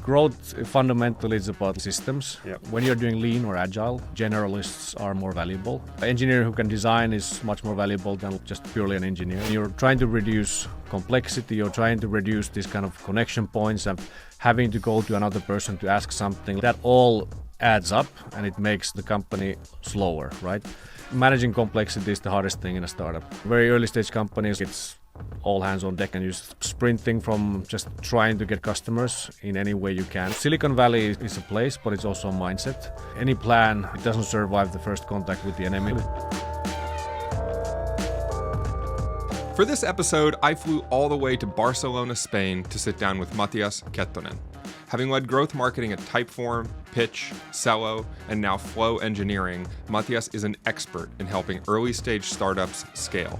Growth fundamentally is about systems. Yep. When you're doing lean or agile, generalists are more valuable. An engineer who can design is much more valuable than just purely an engineer. You're trying to reduce complexity, you're trying to reduce these kind of connection points and having to go to another person to ask something. That all adds up and it makes the company slower, right? Managing complexity is the hardest thing in a startup. Very early stage companies, it's all hands on deck and you're sprinting from just trying to get customers in any way you can. Silicon Valley is a place, but it's also a mindset. Any plan, it doesn't survive the first contact with the enemy. For this episode, I flew all the way to Barcelona, Spain to sit down with Matias Kettunen. Having led growth marketing at Typeform, Pitch, Cello, and now Flow Engineering, Matias is an expert in helping early stage startups scale.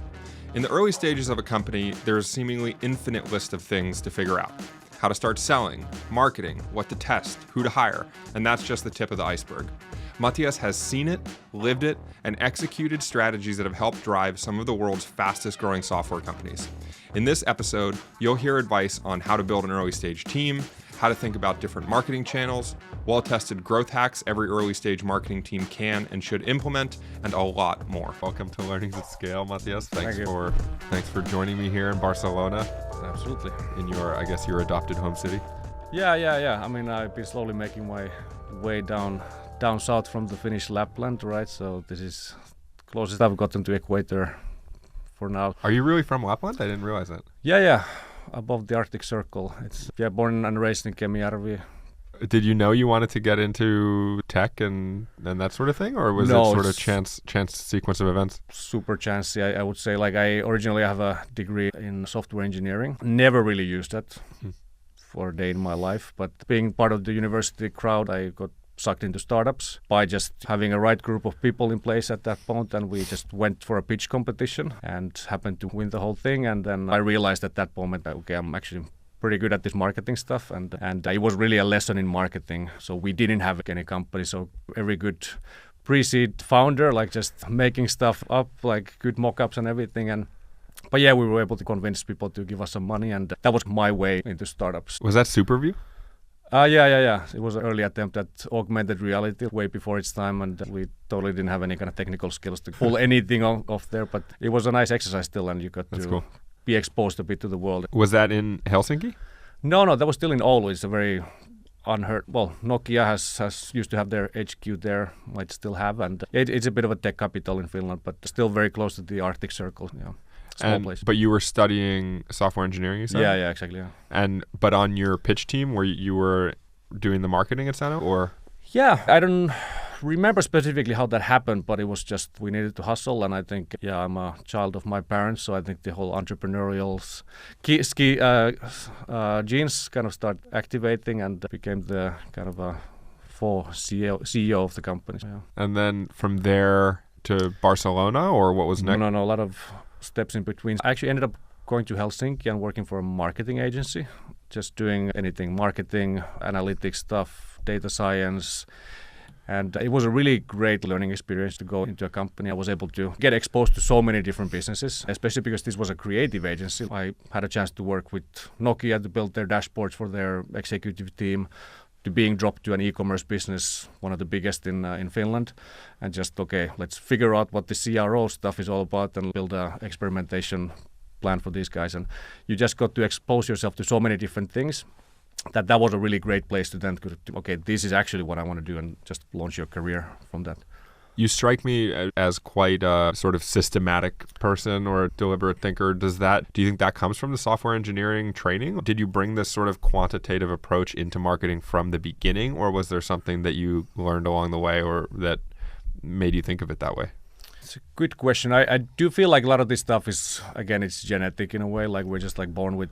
In the early stages of a company, there's a seemingly infinite list of things to figure out. How to start selling, marketing, what to test, who to hire, and that's just the tip of the iceberg. Matias has seen it, lived it, and executed strategies that have helped drive some of the world's fastest growing software companies. In this episode, you'll hear advice on how to build an early stage team, how to think about different marketing channels, well-tested growth hacks every early stage marketing team can and should implement, and a lot more. Welcome to Learnings at Scale, Matias. Thanks for joining me here in Barcelona. Absolutely. In your adopted home city. Yeah. I mean, I've been slowly making my way down south from the Finnish Lapland, right? So this is closest I've gotten to equator for now. Are you really from Lapland? I didn't realize that. Yeah. Above the Arctic Circle. It's born and raised in Kemijärvi. Did you know you wanted to get into tech and that sort of thing, or was it sort of chance sequence of events? Super chancy, I would say. Like I originally have a degree in software engineering. Never really used that for a day in my life, but being part of the university crowd, I got sucked into startups by just having a right group of people in place at that point, and we just went for a pitch competition and happened to win the whole thing. And then I realized at that moment, okay, I'm actually pretty good at this marketing stuff, and it was really a lesson in marketing. So we didn't have any company, so every good pre-seed founder, like just making stuff up, like good mock-ups and everything. But yeah, we were able to convince people to give us some money, and that was my way into startups. Was that Superview? Yeah. It was an early attempt at augmented reality way before its time, and we totally didn't have any kind of technical skills to pull anything off there, but it was a nice exercise still, and you got to be exposed a bit to the world. Was that in Helsinki? No, that was still in Oulu. It's a very unheard. Well, Nokia has used to have their HQ there, might still have, and it's a bit of a tech capital in Finland, but still very close to the Arctic Circle. Yeah. Small place. But you were studying software engineering, you said? Yeah, exactly. Yeah. But on your pitch team, where you were doing the marketing at Sano, or? Yeah, I don't remember specifically how that happened, but it was just we needed to hustle, and I think I'm a child of my parents, so I think the whole entrepreneurial genes kind of start activating and became the kind of a CEO of the company. Yeah. And then from there to Barcelona, or what was next? No, a lot of steps in between. I actually ended up going to Helsinki and working for a marketing agency, just doing anything marketing, analytics stuff, data science. And it was a really great learning experience to go into a company. I was able to get exposed to so many different businesses, especially because this was a creative agency. I had a chance to work with Nokia to build their dashboards for their executive team, to being dropped to an e-commerce business, one of the biggest in Finland, and just, okay, let's figure out what the CRO stuff is all about and build a experimentation plan for these guys. And you just got to expose yourself to so many different things that was a really great place to then, okay, this is actually what I want to do, and just launch your career from that. You strike me as quite a sort of systematic person or a deliberate thinker. Do you think that comes from the software engineering training? Did you bring this sort of quantitative approach into marketing from the beginning, or was there something that you learned along the way or that made you think of it that way? It's a good question. I do feel like a lot of this stuff is, again, it's genetic in a way, like we're just like born with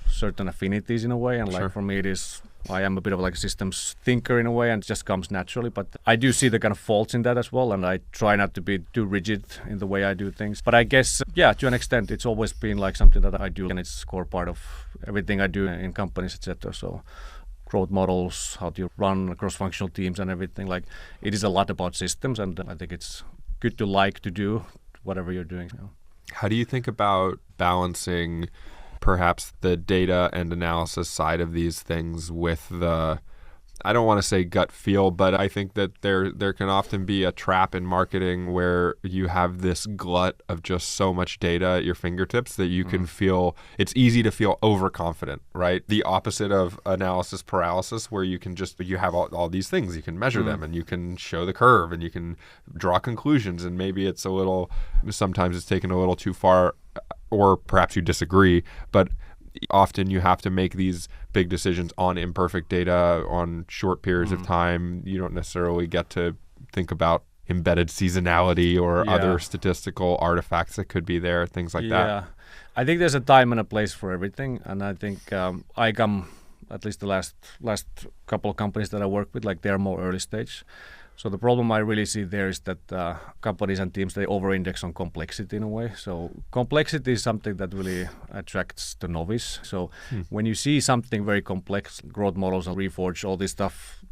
certain affinities in a way, and like for me it is, I am a bit of like a systems thinker in a way, and it just comes naturally, but I do see the kind of faults in that as well, and I try not to be too rigid in the way I do things. But I guess, to an extent, it's always been like something that I do, and it's core part of everything I do in companies, etc. So growth models, how to run cross-functional teams and everything, like it is a lot about systems, and I think it's good to like to do whatever you're doing. How do you think about balancing perhaps the data and analysis side of these things with the, I don't want to say gut feel, but I think that there can often be a trap in marketing where you have this glut of just so much data at your fingertips that you can feel, it's easy to feel overconfident, right? The opposite of analysis paralysis, where you have all these things, you can measure them and you can show the curve and you can draw conclusions, and maybe sometimes it's taken a little too far, or perhaps you disagree, but often you have to make these big decisions on imperfect data on short periods of time. You don't necessarily get to think about embedded seasonality or other statistical artifacts that could be there, things like that. Yeah, I think there's a time and a place for everything, and I think I come, at least the last couple of companies that I work with, like they're more early stage. So the problem I really see there is that companies and teams, they over-index on complexity in a way. So complexity is something that really attracts the novice. So when you see something very complex, growth models and Reforge, all this stuff,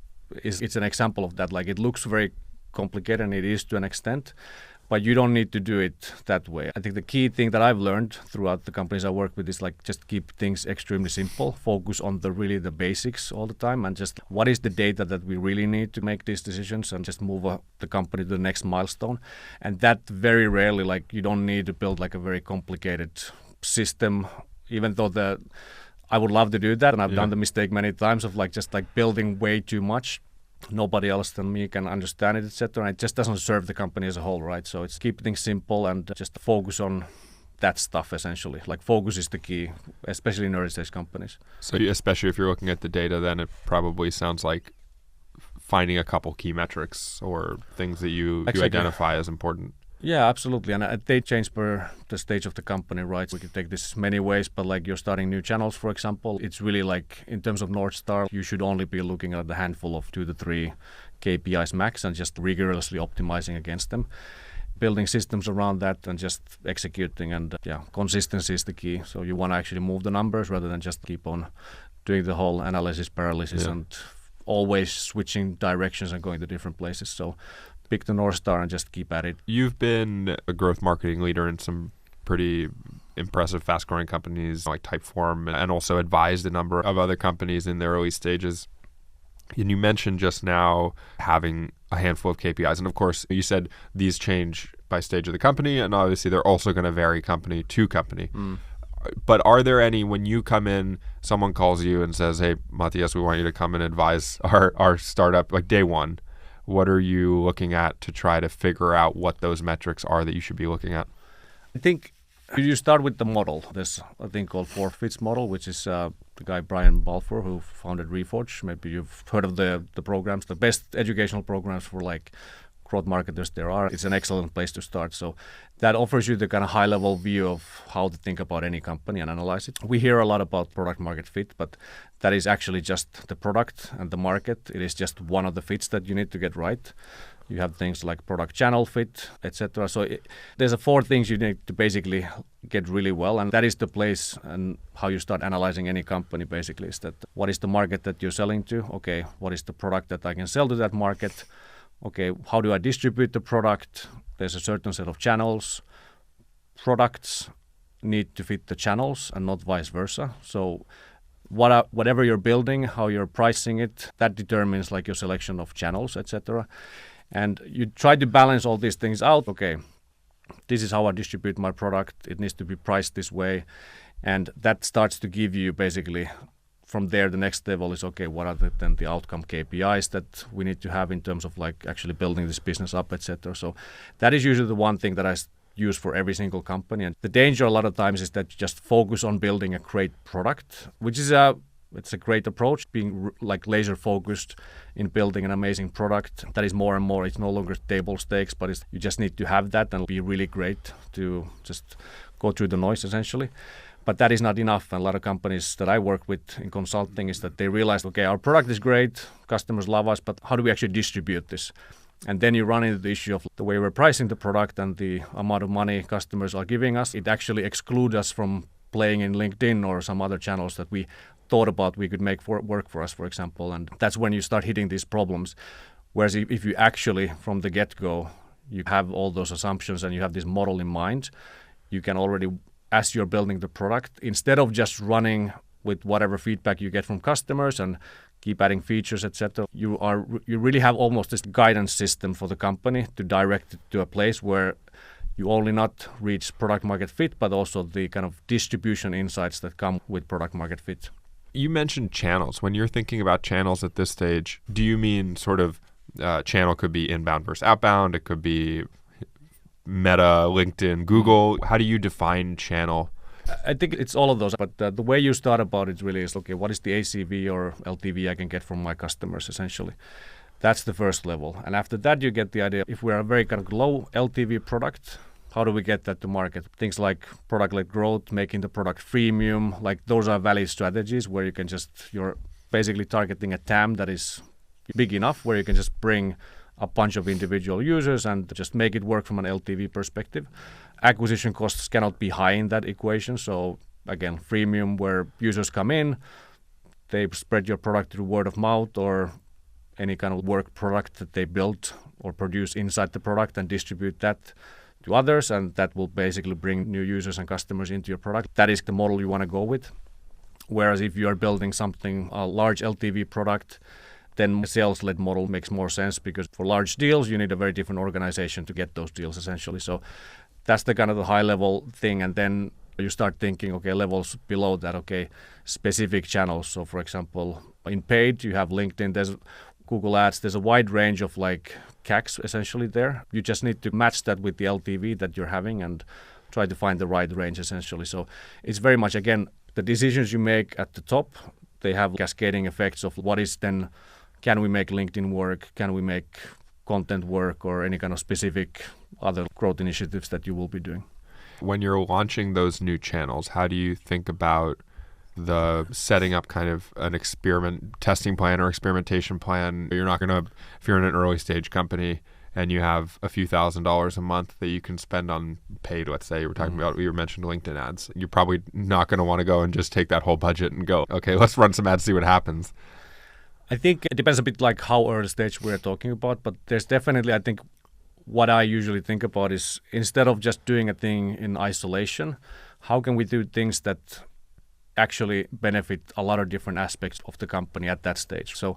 it's an example of that. Like, it looks very complicated, and it is to an extent, but you don't need to do it that way. I think the key thing that I've learned throughout the companies I work with is like just keep things extremely simple, focus on the basics all the time, and just what is the data that we really need to make these decisions, and just move the company to the next milestone. And that very rarely, like, you don't need to build like a very complicated system, even though I would love to do that, and I've done the mistake many times of like just like building way too much. Nobody else than me can understand it, etc. And it just doesn't serve the company as a whole, right? So it's keep things simple and just focus on that stuff, essentially. Like, focus is the key, especially in early stage companies. So especially if you're looking at the data, then it probably sounds like finding a couple key metrics or things that you identify as important. Yeah, absolutely. And they change per the stage of the company, right? We could take this many ways, but like you're starting new channels, for example, it's really like in terms of North Star, you should only be looking at a handful of 2 to 3 KPIs max and just rigorously optimizing against them. Building systems around that and just executing, and consistency is the key. So you want to actually move the numbers rather than just keep on doing the whole analysis paralysis and always switching directions and going to different places. So pick the North Star and just keep at it. You've been a growth marketing leader in some pretty impressive, fast-growing companies like Typeform, and also advised a number of other companies in their early stages. And you mentioned just now having a handful of KPIs. And of course, you said these change by stage of the company, and obviously they're also going to vary company to company. But are there any, when you come in, someone calls you and says, hey, Matias, we want you to come and advise our startup, like day one, what are you looking at to try to figure out what those metrics are that you should be looking at? I think you start with the model. There's a thing called 4FITS model, which is the guy Brian Balfour who founded Reforge. Maybe you've heard of the programs, the best educational programs for like growth marketers there are. It's an excellent place to start. So that offers you the kind of high-level view of how to think about any company and analyze it. We hear a lot about product market fit, but that is actually just the product and the market. It is just one of the fits that you need to get right. You have things like product channel fit, etc. So there's 4 things you need to basically get really well, and that is the place and how you start analyzing any company. Basically, is that what is the market that you're selling to? Okay, what is the product that I can sell to that market? Okay, how do I distribute the product? There's a certain set of channels. Products need to fit the channels and not vice versa. So whatever you're building, how you're pricing it, that determines like your selection of channels, etc. And you try to balance all these things out. Okay, this is how I distribute my product. It needs to be priced this way. And that starts to give you basically, from there, the next level is, okay, what are then the outcome KPIs that we need to have in terms of like actually building this business up, etc. So that is usually the one thing that I use for every single company. And the danger a lot of times is that you just focus on building a great product, which is it's a great approach, being like laser focused in building an amazing product. That is more and more, it's no longer table stakes, but you just need to have that and be really great to just go through the noise essentially. But that is not enough. And a lot of companies that I work with in consulting is that they realize, okay, our product is great, customers love us, but how do we actually distribute this? And then you run into the issue of the way we're pricing the product and the amount of money customers are giving us. It actually excludes us from playing in LinkedIn or some other channels that we thought about we could make work for us, for example. And that's when you start hitting these problems. Whereas if you actually, from the get-go, you have all those assumptions and you have this model in mind, you can already as you're building the product, instead of just running with whatever feedback you get from customers and keep adding features, etc. You really have almost this guidance system for the company to direct it to a place where you only not reach product market fit, but also the kind of distribution insights that come with product market fit. You mentioned channels. When you're thinking about channels at this stage, do you mean sort of channel could be inbound versus outbound? It could be Meta, LinkedIn, Google. How do you define channel? I think it's all of those, but the way you start about it really is, okay, what is the ACV or LTV I can get from my customers, essentially? That's the first level. And after that, you get the idea, if we're a very kind of low LTV product, how do we get that to market? Things like product-led growth, making the product freemium, like those are valid strategies where you can you're basically targeting a TAM that is big enough where you can just bring a bunch of individual users and just make it work from an LTV perspective. Acquisition costs cannot be high in that equation. So again, freemium where users come in, they spread your product through word of mouth or any kind of work product that they build or produce inside the product and distribute that to others, and that will basically bring new users and customers into your product. That is the model you want to go with. Whereas if you are building something, a large LTV product, then a sales-led model makes more sense because for large deals, you need a very different organization to get those deals essentially. So that's the kind of the high-level thing. And then you start thinking, okay, levels below that, okay, specific channels. So for example, in paid, you have LinkedIn, there's Google Ads, there's a wide range of like CACs essentially there. You just need to match that with the LTV that you're having and try to find the right range essentially. So it's very much, again, the decisions you make at the top, they have cascading effects of what is then, can we make LinkedIn work? Can we make content work or any kind of specific other growth initiatives that you will be doing? When you're launching those new channels, how do you think about the setting up kind of an experiment testing plan or experimentation plan? You're not going to, if you're in an early stage company and you have a few $1,000s a month that you can spend on paid, let's say you were talking about, you mentioned LinkedIn ads, you're probably not going to want to go and just take that whole budget and go, okay, let's run some ads, see what happens. I think it depends a bit like how early stage we're talking about, but there's definitely, I think, what I usually think about is instead of just doing a thing in isolation, how can we do things that actually benefit a lot of different aspects of the company at that stage? So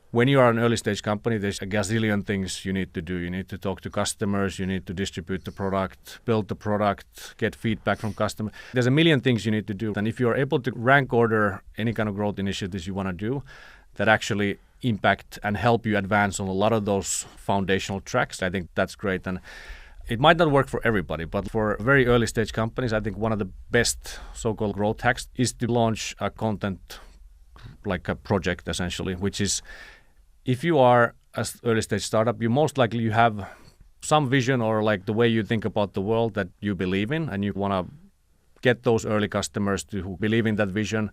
when you are an early stage company, there's a gazillion things you need to do. You need to talk to customers, you need to distribute the product, build the product, get feedback from customers. There's a million things you need to do. And if you're able to rank order any kind of growth initiatives you want to do that actually impact and help you advance on a lot of those foundational tracks, I think that's great. And it might not work for everybody, but for very early stage companies, I think one of the best so-called growth hacks is to launch a content, like a project essentially, which is if you are an early stage startup, you most likely you have some vision or like the way you think about the world that you believe in, and you want to get those early customers who believe in that vision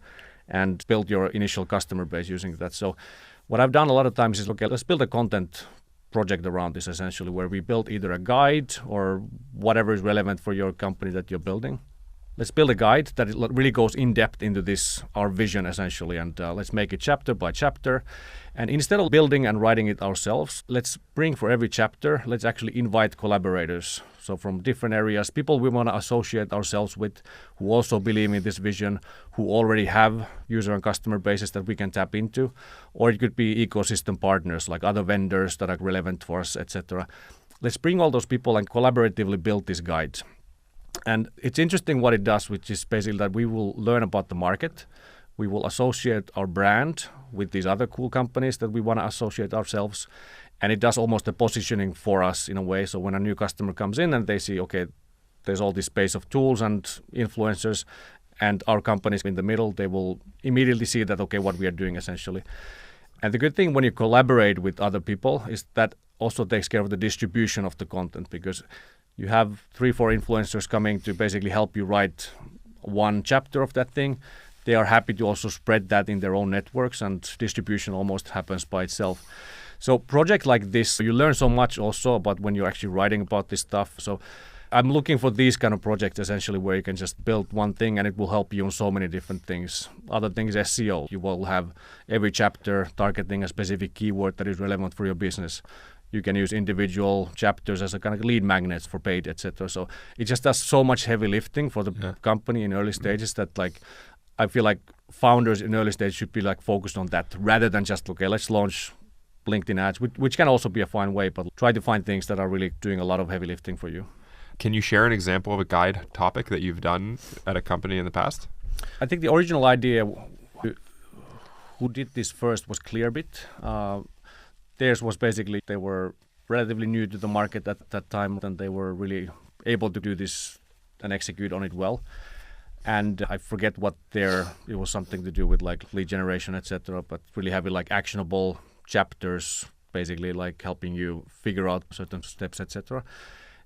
and build your initial customer base using that. So what I've done a lot of times is, okay, let's build a content project around this essentially, where we build either a guide or whatever is relevant for your company that you're building. Let's build a guide that really goes in depth into this, our vision essentially, and let's make it chapter by chapter. And instead of building and writing it ourselves, let's bring for every chapter, let's actually invite collaborators. So from different areas, people we want to associate ourselves with, who also believe in this vision, who already have user and customer bases that we can tap into, or it could be ecosystem partners like other vendors that are relevant for us, etc. Let's bring all those people and collaboratively build this guide. And it's interesting what it does, which is basically that we will learn about the market. We will associate our brand with these other cool companies that we want to associate ourselves. And it does almost the positioning for us in a way. So when a new customer comes in and they see, okay, there's all this space of tools and influencers and our companies in the middle, they will immediately see that, okay, what we are doing essentially. And the good thing when you collaborate with other people is that also takes care of the distribution of the content, because you have 3-4 influencers coming to basically help you write one chapter of that thing. They are happy to also spread that in their own networks, and distribution almost happens by itself. So project like this, you learn so much also about when you're actually writing about this stuff. So I'm looking for these kind of projects essentially where you can just build one thing and it will help you on so many different things. Other things, SEO, you will have every chapter targeting a specific keyword that is relevant for your business. You can use individual chapters as a kind of lead magnets for paid, etc. So it just does so much heavy lifting for the company in early stages that like I feel like founders in early stage should be like focused on that rather than just okay, let's launch LinkedIn ads, which can also be a fine way, but try to find things that are really doing a lot of heavy lifting for you. Can you share an example of a guide topic that you've done at a company in the past? I think the original idea, who did this first was Clearbit. Theirs was basically they were relatively new to the market at that time, and they were really able to do this and execute on it well. And I forget what it was something to do with like lead generation, etc. But really having like actionable chapters, basically like helping you figure out certain steps, etc.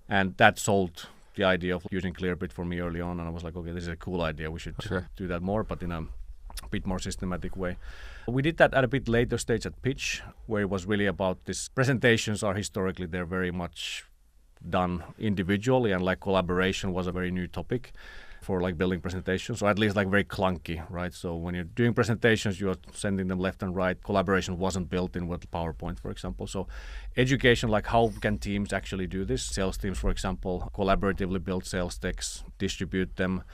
And that sold the idea of using Clearbit for me early on. And I was like, okay, this is a cool idea. We should do that more, but in a bit more systematic way. We did that at a bit later stage at Pitch, where it was really about this. Presentations are historically, they're very much done individually, and like collaboration was a very new topic for like building presentations, or at least like very clunky, right? So when you're doing presentations, you're sending them left and right. Collaboration wasn't built in with PowerPoint, for example. So education, like how can teams actually do this? Sales teams, for example, collaboratively build sales decks, distribute them,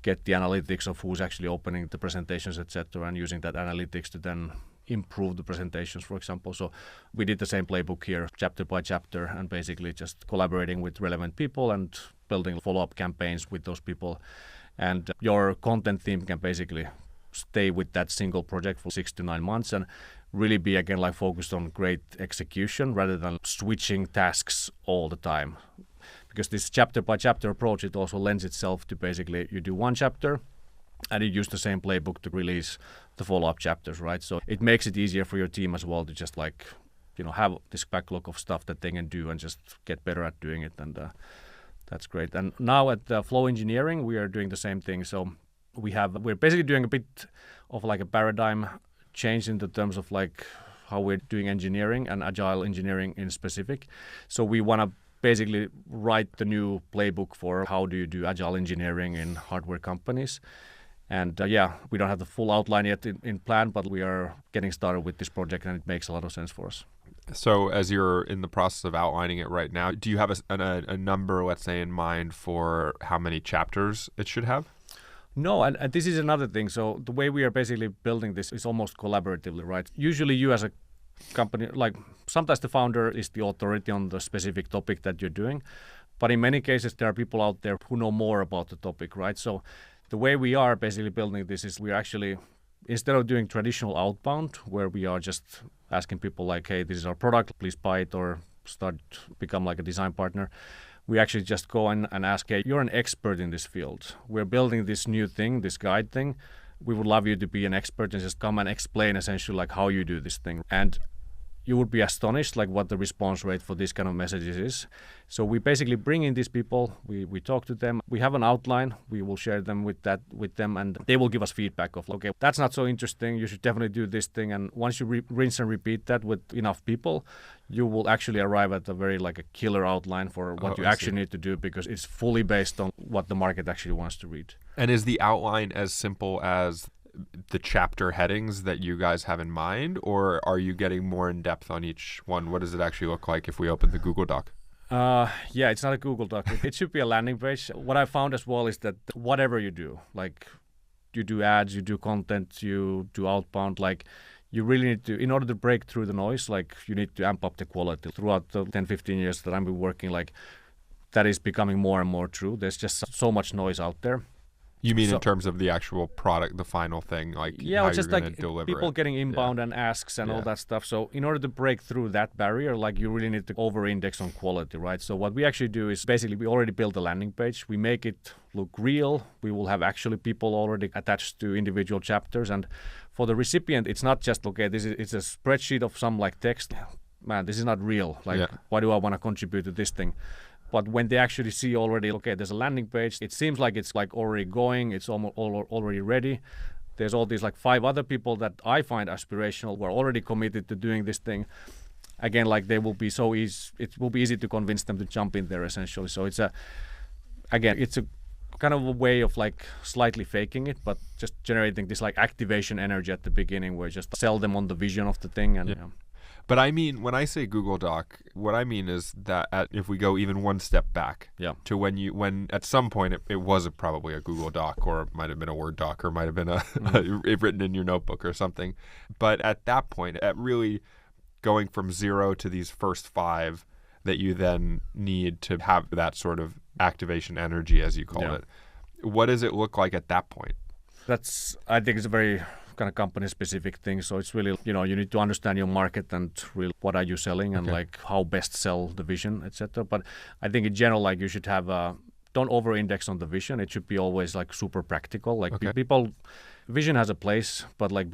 get the analytics of who's actually opening the presentations, etc., and using that analytics to then improve the presentations, for example. So we did the same playbook here, chapter by chapter, and basically just collaborating with relevant people and building follow-up campaigns with those people. And your content team can basically stay with that single project for 6 to 9 months and really be, again, like focused on great execution rather than switching tasks all the time. Because this chapter by chapter approach, it also lends itself to basically you do one chapter and you use the same playbook to release the follow-up chapters, right? So it makes it easier for your team as well to just like, have this backlog of stuff that they can do and just get better at doing it. And that's great. And now at Flow Engineering, we are doing the same thing. So we're basically doing a bit of like a paradigm change in the terms of like how we're doing engineering and agile engineering in specific. So we want to basically write the new playbook for how do you do agile engineering in hardware companies. And we don't have the full outline yet in plan, but we are getting started with this project and it makes a lot of sense for us. So as you're in the process of outlining it right now, do you have a number, let's say, in mind for how many chapters it should have? No, and this is another thing. So the way we are basically building this is almost collaboratively, right? Usually you as a company, like sometimes the founder is the authority on the specific topic that you're doing, but in many cases there are people out there who know more about the topic, right? So the way we are basically building this is we're actually, instead of doing traditional outbound where we are just asking people like, hey, this is our product, please buy it or become like a design partner, we actually just go in and ask, hey, you're an expert in this field. We're building this new thing, this guide thing. We would love you to be an expert and just come and explain essentially like how you do this thing. And you would be astonished like what the response rate for this kind of messages is. So we basically bring in these people, we talk to them, we have an outline, we will share them with them, and they will give us feedback of, okay, that's not so interesting, you should definitely do this thing. And once you rinse and repeat that with enough people, you will actually arrive at a very like a killer outline for what you actually need to do, because it's fully based on what the market actually wants to read. And is the outline as simple as the chapter headings that you guys have in mind, or are you getting more in depth on each one? What does it actually look like if we open the Google Doc? It's not a Google Doc. It should be a landing page. What I found as well is that whatever you do, like you do ads, you do content, you do outbound, like you really need to, in order to break through the noise, like you need to amp up the quality. Throughout the 10, 15 years that I've been working, like that is becoming more and more true. There's just so much noise out there. You mean in terms of the actual product, the final thing, like how you're just going like to deliver people it? getting inbound and asks and all that stuff. So in order to break through that barrier, like you really need to over-index on quality, right? So what we actually do is basically we already built a landing page. We make it look real. We will have actually people already attached to individual chapters. And for the recipient, it's not just, okay, it's a spreadsheet of some like text. Man, this is not real. Like, why do I want to contribute to this thing? But when they actually see already, okay, there's a landing page, it seems like it's like already going, it's almost already ready. There's all these like 5 other people that I find aspirational who are already committed to doing this thing. Again, like they will be so easy, it will be easy to convince them to jump in there essentially. So it's a kind of a way of like slightly faking it, but just generating this like activation energy at the beginning where you just sell them on the vision of the thing. And But I mean, when I say Google Doc, what I mean is that if we go even one step back to when at some point it was probably a Google Doc, or it might have been a Word doc, or might have been written in your notebook or something. But at that point, at really going from 0 to these first 5 that you then need to have that sort of activation energy, as you called it. What does it look like at that point? I think it's a very kind of company specific thing. So it's really, you need to understand your market and really what are you selling and like how best sell the vision, etc. But I think in general, like you should have don't over index on the vision. It should be always like super practical. Like vision has a place, but like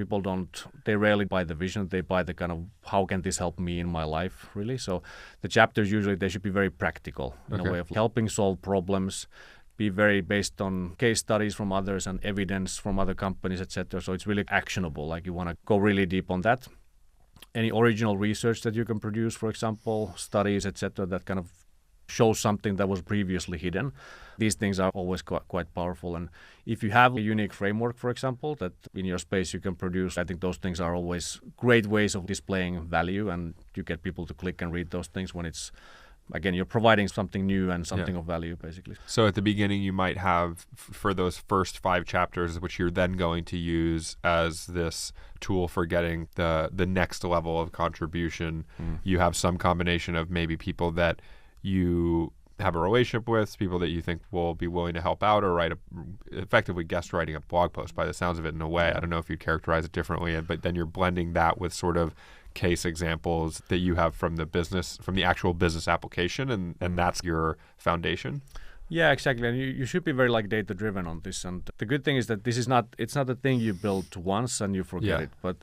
they rarely buy the vision. They buy the kind of how can this help me in my life, really. So the chapters usually they should be very practical in a way of helping solve problems, be very based on case studies from others and evidence from other companies, etc. So it's really actionable. Like you want to go really deep on that. Any original research that you can produce, for example, studies, etc., that kind of shows something that was previously hidden. These things are always quite powerful. And if you have a unique framework, for example, that in your space you can produce, I think those things are always great ways of displaying value, and you get people to click and read those things when it's, again, you're providing something new and something of value, basically. So at the beginning, you might have, for those first 5 chapters, which you're then going to use as this tool for getting the next level of contribution, you have some combination of maybe people that you have a relationship with, people that you think will be willing to help out, or effectively guest writing a blog post by the sounds of it in a way. I don't know if you'd characterize it differently, but then you're blending that with sort of case examples that you have from the actual business application, and that's your foundation. Yeah, exactly. And you should be very like data driven on this. And the good thing is that it's not a thing you build once and you forget it, but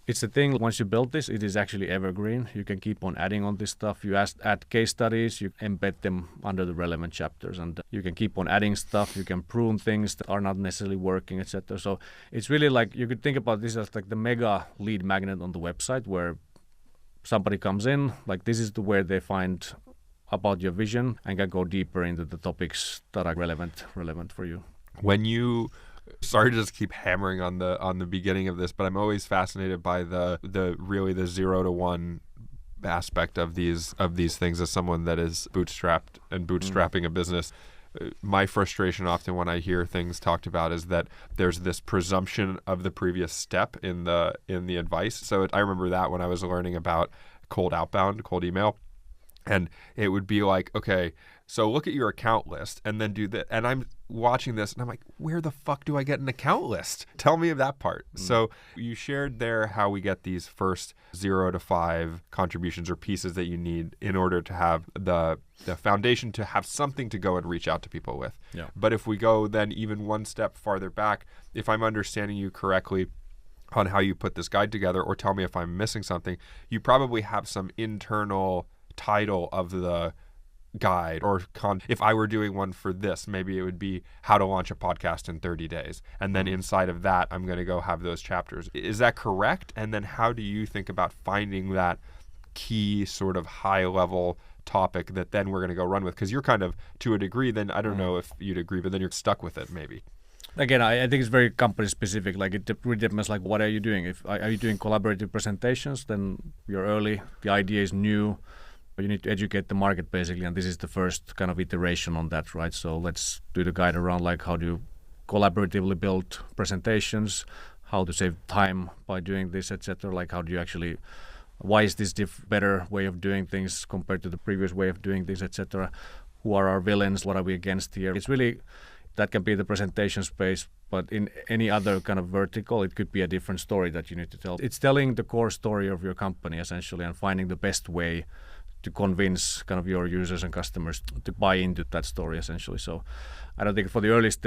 it's a thing once you build this, it is actually evergreen. You can keep on adding on this stuff. You add case studies, you embed them under the relevant chapters, and you can keep on adding stuff. You can prune things that are not necessarily working, etc. So it's really like, you could think about this as like the mega lead magnet on the website, where somebody comes in, like this is where they find about your vision and can go deeper into the topics that are relevant for you. When you, sorry to just keep hammering on the beginning of this, but I'm always fascinated by the 0 to 1 aspect of these things as someone that is bootstrapped and bootstrapping a business. My frustration often when I hear things talked about is that there's this presumption of the previous step in the advice. So I remember that when I was learning about cold email, and it would be like, okay, so look at your account list and then do that. And I'm watching this and I'm like, where the fuck do I get an account list? Tell me of that part. So you shared there how we get these first 0 to 5 contributions or pieces that you need in order to have the foundation to have something to go and reach out to people with. Yeah. But if we go then even one step farther back, if I'm understanding you correctly on how you put this guide together, or tell me if I'm missing something, you probably have some internal title of the guide or if I were doing one for this, maybe it would be how to launch a podcast in 30 days. And then inside of that, I'm going to go have those chapters. Is that correct? And then how do you think about finding that key sort of high level topic that then we're going to go run with? Because you're kind of, to a degree, then I don't know if you'd agree, but then you're stuck with it maybe. Again, I think it's very company specific. Like it really depends. Like, what are you doing? Are you doing collaborative presentations? Then you're early. The idea is new. You need to educate the market basically, and this is the first kind of iteration on that, right? So let's do the guide around like how do you collaboratively build presentations, how to save time by doing this, etc. Like how do you actually, why is this better way of doing things compared to the previous way of doing things, etc. Who are our villains? What are we against here? It's really, that can be the presentation space, but in any other kind of vertical, it could be a different story that you need to tell. It's telling the core story of your company essentially and finding the best way to convince kind of your users and customers to buy into that story essentially. So I don't think for the earliest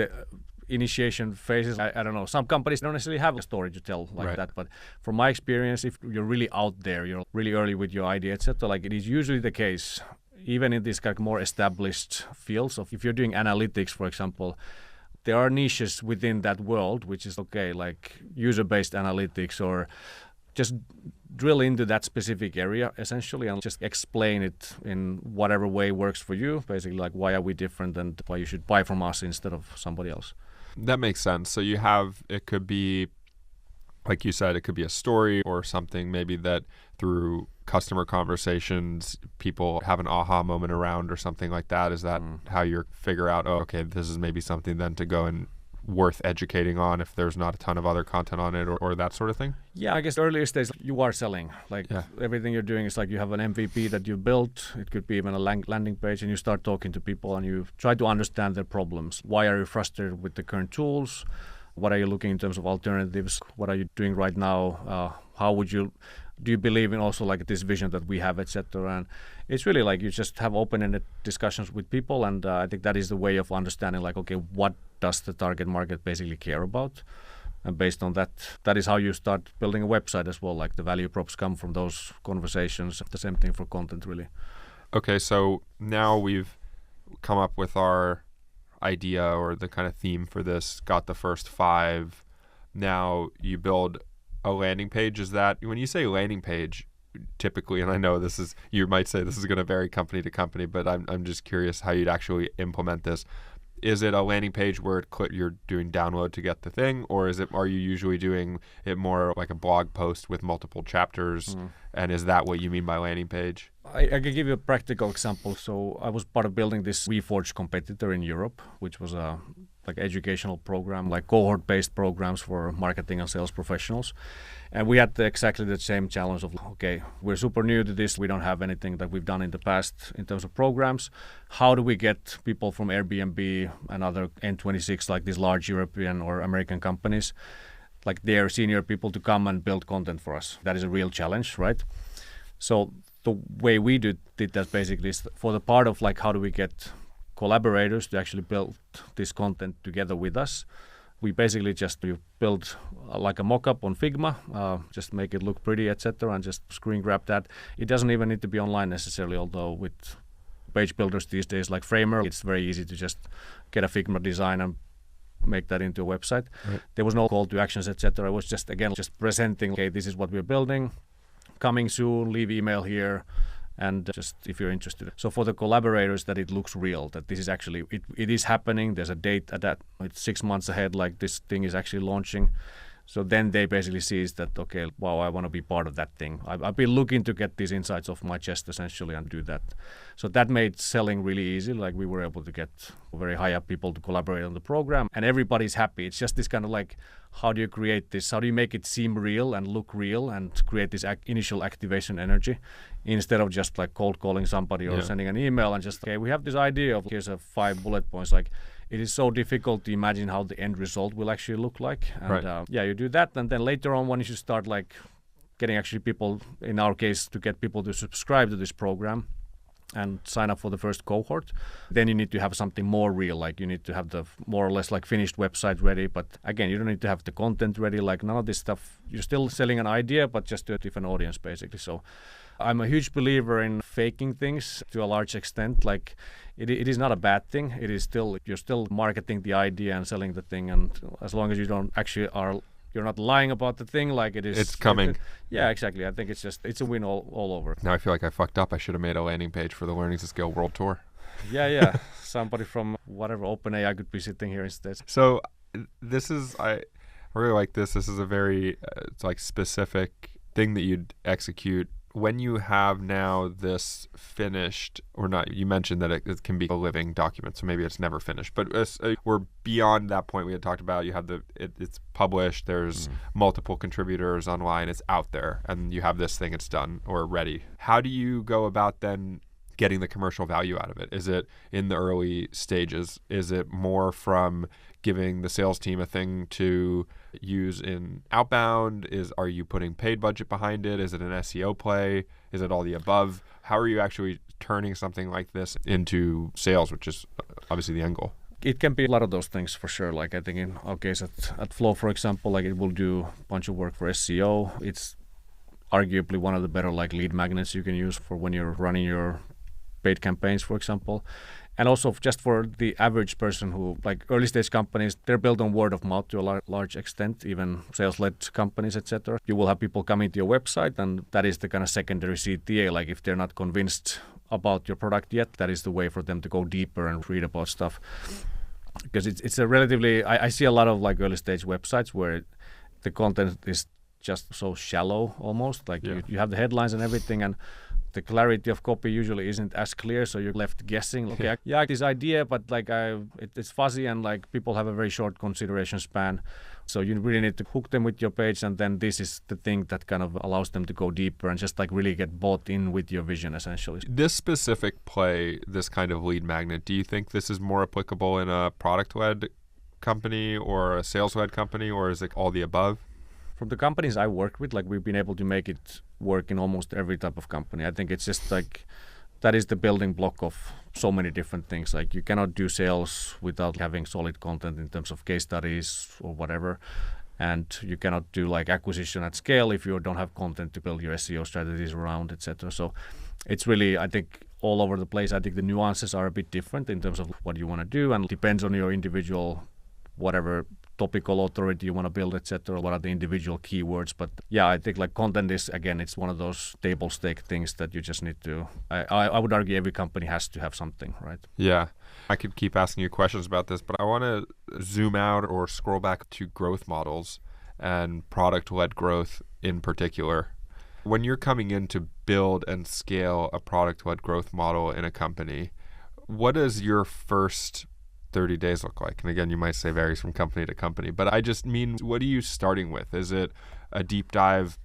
initiation phases, I don't know, some companies don't necessarily have a story to tell like that, but from my experience, if you're really out there, you're really early with your idea, etc., like it is usually the case, even in these kind of more established fields of, if you're doing analytics, for example, there are niches within that world, which is okay, like user-based analytics, or just drill into that specific area essentially and just explain it in whatever way works for you. Basically, like why are we different and why you should buy from us instead of somebody else. That makes sense. So you have, it could be like you said, it could be a story or something maybe that through customer conversations, people have an aha moment around or something like that. Is that how you figure out, oh, okay, this is maybe something then to go and worth educating on if there's not a ton of other content on it or that sort of thing? Yeah, I guess earlier stage you are selling. Like everything you're doing is like you have an MVP that you built. It could be even a landing page, and you start talking to people and you try to understand their problems. Why are you frustrated with the current tools? What are you looking in terms of alternatives? What are you doing right now? Do you believe in also like this vision that we have, etc.? And it's really like you just have open-ended discussions with people, and I think that is the way of understanding like, okay, what does the target market basically care about? And based on that, that is how you start building a website as well. Like the value props come from those conversations. The same thing for content, really. Okay, so now we've come up with our idea or the kind of theme for this, got the first 5. Now you build a landing page. Is that, when you say landing page, typically, and I know this is, you might say this is going to vary company to company, but I'm just curious how you'd actually implement this. Is it a landing page where you're doing download to get the thing, or are you usually doing it more like a blog post with multiple chapters? And is that what you mean by landing page? I can give you a practical example. So I was part of building this WeForge competitor in Europe, which was a like educational program, like cohort-based programs for marketing and sales professionals. And we had exactly the same challenge of, okay, we're super new to this. We don't have anything that we've done in the past in terms of programs. How do we get people from Airbnb and other N26, like these large European or American companies, like their senior people, to come and build content for us? That is a real challenge, right? So the way we did that basically is for the part of like, how do we get collaborators to actually build this content together with us? We basically just build like a mock-up on Figma, just make it look pretty, etc., and just screen grab that. It doesn't even need to be online necessarily, although with page builders these days like Framer, it's very easy to just get a Figma design and make that into a website. Right. There was no call to actions, etc. It was just, again, just presenting, okay, this is what we're building, coming soon, leave email here, and just if you're interested. So for the collaborators, that it looks real, that this is actually, it is happening. There's a date at that, it's 6 months ahead, like this thing is actually launching. So then they basically sees that, okay, wow, I want to be part of that thing. I've been looking to get these insights off my chest essentially and do that. So that made selling really easy. Like we were able to get very high up people to collaborate on the program, and everybody's happy. It's just this kind of like, how do you create this? How do you make it seem real and look real and create this initial activation energy instead of just like cold calling somebody or sending an email and just, okay, we have this idea of, here's a 5 bullet points. Like, it is so difficult to imagine how the end result will actually look like. And you do that. And then later on, when you start like getting actually people, in our case, to get people to subscribe to this program and sign up for the first cohort, then you need to have something more real. Like you need to have the more or less like finished website ready. But again, you don't need to have the content ready. Like none of this stuff. You're still selling an idea, but just to a different audience, basically. So I'm a huge believer in faking things to a large extent. Like it is not a bad thing. It is still, you're still marketing the idea and selling the thing. And as long as you don't actually you're not lying about the thing, like it is. It's coming. Yeah, exactly. I think it's a win all over. Now I feel like I fucked up. I should have made a landing page for the Learning to Scale World Tour. Yeah. Somebody from whatever OpenAI could be sitting here instead. So this is, I really like this. This is a very it's like specific thing that you'd execute. When you have now this finished, or not, you mentioned that it can be a living document, so maybe it's never finished, but we're beyond that point we had talked about. You have it's published, there's multiple contributors online, it's out there, and you have this thing, it's done or ready. How do you go about then getting the commercial value out of it? Is it in the early stages? Is it more from giving the sales team a thing to use in outbound? Are you putting paid budget behind it? Is it an SEO play? Is it all the above? How are you actually turning something like this into sales, which is obviously the end goal? It can be a lot of those things for sure. Like I think in our case at Flow, for example, like it will do a bunch of work for SEO. It's arguably one of the better like lead magnets you can use for when you're running your paid campaigns, for example. And also just for the average person who, like early stage companies, they're built on word of mouth to a large extent, even sales-led companies, etc. You will have people coming to your website, and that is the kind of secondary CTA. Like if they're not convinced about your product yet, that is the way for them to go deeper and read about stuff. Because it's a relatively, I see a lot of like early stage websites where the content is just so shallow almost. Like Yeah. you have the headlines and everything, and the clarity of copy usually isn't as clear, so you're left guessing. Okay, yeah, this idea, but like it's fuzzy, and like people have a very short consideration span. So you really need to hook them with your page, and then this is the thing that kind of allows them to go deeper and just like really get bought in with your vision, essentially. This specific play, this kind of lead magnet, do you think this is more applicable in a product-led company or a sales-led company, or is it all the above? From the companies I work with, like we've been able to make it work in almost every type of company. I think it's just like that is the building block of so many different things. Like you cannot do sales without having solid content in terms of case studies or whatever. And you cannot do like acquisition at scale if you don't have content to build your SEO strategies around, etc. So it's really, I think, all over the place. I think the nuances are a bit different in terms of what you want to do, and depends on your individual, whatever topical authority you want to build, etc. What are the individual keywords? But yeah, I think like content is, again, it's one of those table stake things that you just need to, I would argue every company has to have something, right? Yeah. I could keep asking you questions about this, but I want to zoom out or scroll back to growth models and product-led growth in particular. When you're coming in to build and scale a product-led growth model in a company, what does your first 30 days look like? And again, you might say varies from company to company, but I just mean, what are you starting with? Is it a deep dive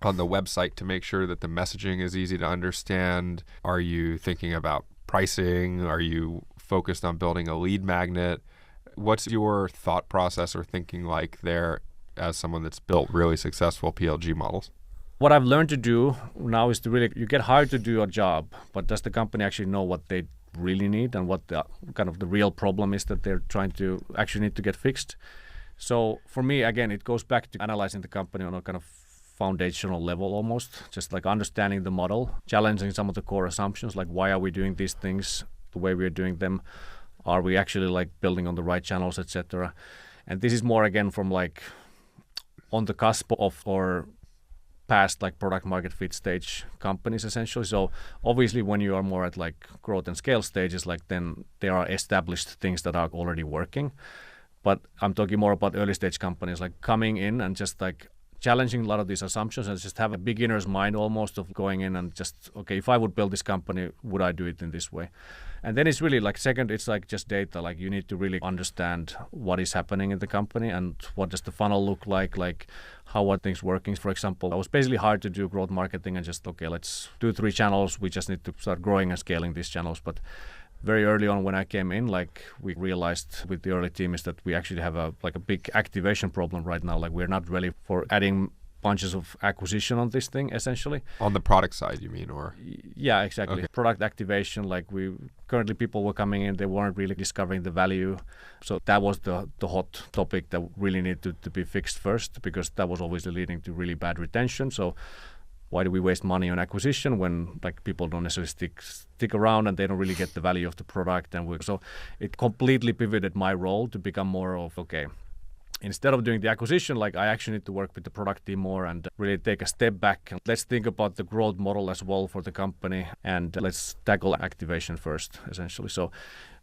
on the website to make sure that the messaging is easy to understand? Are you thinking about pricing? Are you focused on building a lead magnet? What's your thought process or thinking like there as someone that's built really successful PLG models? What I've learned to do now is to really, you get hired to do a job, but does the company actually know what they really need and what the kind of the real problem is that they're trying to actually need to get fixed? So for me, again, it goes back to analyzing the company on a kind of foundational level almost, just like understanding the model, challenging some of the core assumptions, like why are we doing these things the way we're doing them? Are we actually like building on the right channels, etc.? And this is more again from like on the cusp of or past like product market fit stage companies essentially. So obviously when you are more at like growth and scale stages, like then there are established things that are already working. But I'm talking more about early stage companies, like coming in and just like challenging a lot of these assumptions and just have a beginner's mind almost of going in and just, okay, if I would build this company, would I do it in this way? And then it's really like second, it's like just data. Like you need to really understand what is happening in the company and what does the funnel look like how are things working. For example, it was basically hard to do growth marketing and just, okay, let's do 3 channels. We just need to start growing and scaling these channels. But very early on when I came in, like we realized with the early team is that we actually have a big activation problem right now. Like we're not ready for adding bunches of acquisition on this thing essentially. On the product side, you mean, or? Yeah, exactly. Okay. Product activation, like we currently people were coming in, they weren't really discovering the value. So that was the hot topic that really needed to be fixed first, because that was obviously leading to really bad retention. So why do we waste money on acquisition when like people don't necessarily stick around and they don't really get the value of the product? And so it completely pivoted my role to become more of, okay, instead of doing the acquisition, like I actually need to work with the product team more and really take a step back. Let's think about the growth model as well for the company, and let's tackle activation first, essentially. So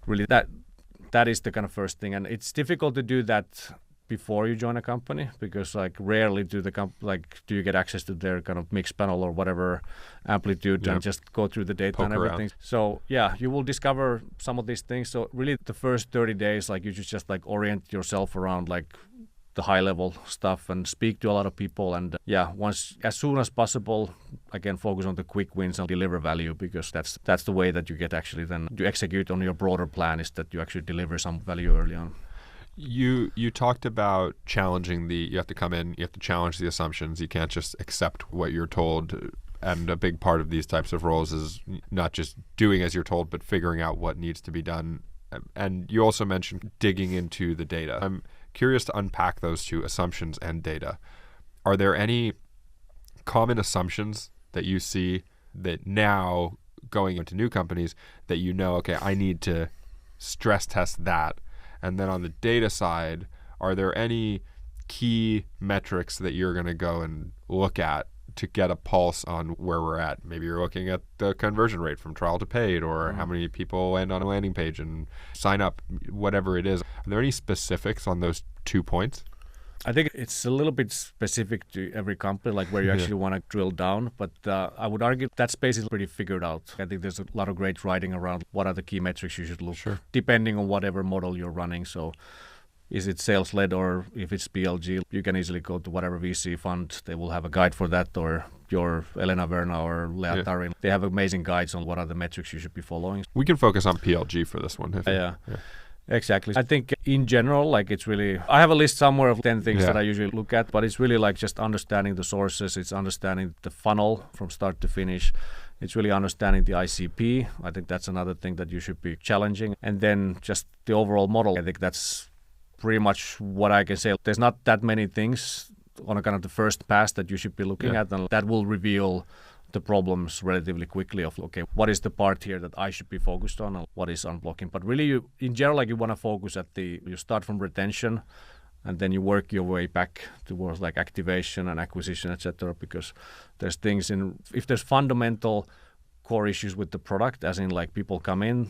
really that is the kind of first thing, and it's difficult to do that before you join a company, because like rarely do do you get access to their kind of mix panel or whatever amplitude and just go through the data and everything around. So yeah, you will discover some of these things. So really the first 30 days, like you should just like orient yourself around like the high level stuff and speak to a lot of people, and as soon as possible, again, focus on the quick wins and deliver value, because that's the way that you get actually then to execute on your broader plan, is that you actually deliver some value early on. You talked about challenging you have to come in, you have to challenge the assumptions. You can't just accept what you're told. And a big part of these types of roles is not just doing as you're told, but figuring out what needs to be done. And you also mentioned digging into the data. I'm curious to unpack those two, assumptions and data. Are there any common assumptions that you see that now going into new companies that you know, okay, I need to stress test that? And then on the data side, are there any key metrics that you're going to go and look at to get a pulse on where we're at? Maybe you're looking at the conversion rate from trial to paid, or how many people land on a landing page and sign up, whatever it is. Are there any specifics on those 2 points? I think it's a little bit specific to every company, like where you actually want to drill down. But I would argue that space is pretty figured out. I think there's a lot of great writing around what are the key metrics you should look, depending on whatever model you're running. So is it sales-led, or if it's PLG, you can easily go to whatever VC fund. They will have a guide for that, or your Elena Verna or Lea Tarin. They have amazing guides on what are the metrics you should be following. We can focus on PLG for this one. Exactly. I think in general, like it's really, I have a list somewhere of 10 things that I usually look at, but it's really like just understanding the sources. It's understanding the funnel from start to finish. It's really understanding the ICP. I think that's another thing that you should be challenging. And then just the overall model. I think that's pretty much what I can say. There's not that many things on a kind of the first pass that you should be looking at, and that will reveal the problems relatively quickly of, okay, what is the part here that I should be focused on and what is unblocking. But really, you in general, like you want to focus at you start from retention and then you work your way back towards like activation and acquisition, etc. Because there's things if there's fundamental core issues with the product, as in like people come in,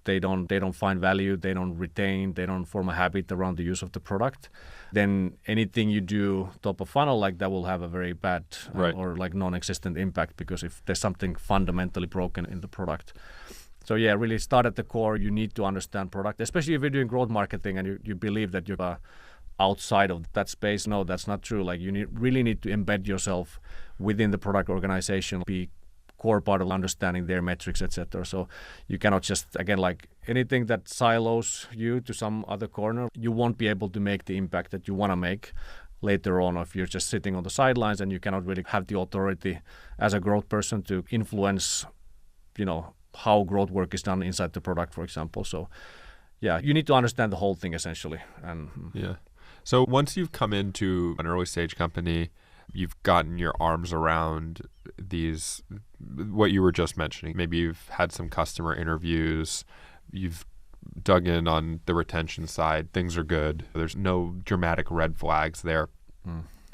they don't find value, they don't retain, they don't form a habit around the use of the product, then anything you do top of funnel like that will have a very bad or like non-existent impact, because if there's something fundamentally broken in the product. So yeah, really start at the core. You need to understand product, especially if you're doing growth marketing and you believe that you're outside of that space. No, that's not true. Like you really need to embed yourself within the product organization, be core part of understanding their metrics, etc. So you cannot just, again, like anything that silos you to some other corner, you won't be able to make the impact that you want to make later on if you're just sitting on the sidelines and you cannot really have the authority as a growth person to influence, how growth work is done inside the product, for example. So yeah, you need to understand the whole thing essentially. So once you've come into an early stage company, you've gotten your arms around what you were just mentioning. Maybe you've had some customer interviews, you've dug in on the retention side, things are good. There's no dramatic red flags there.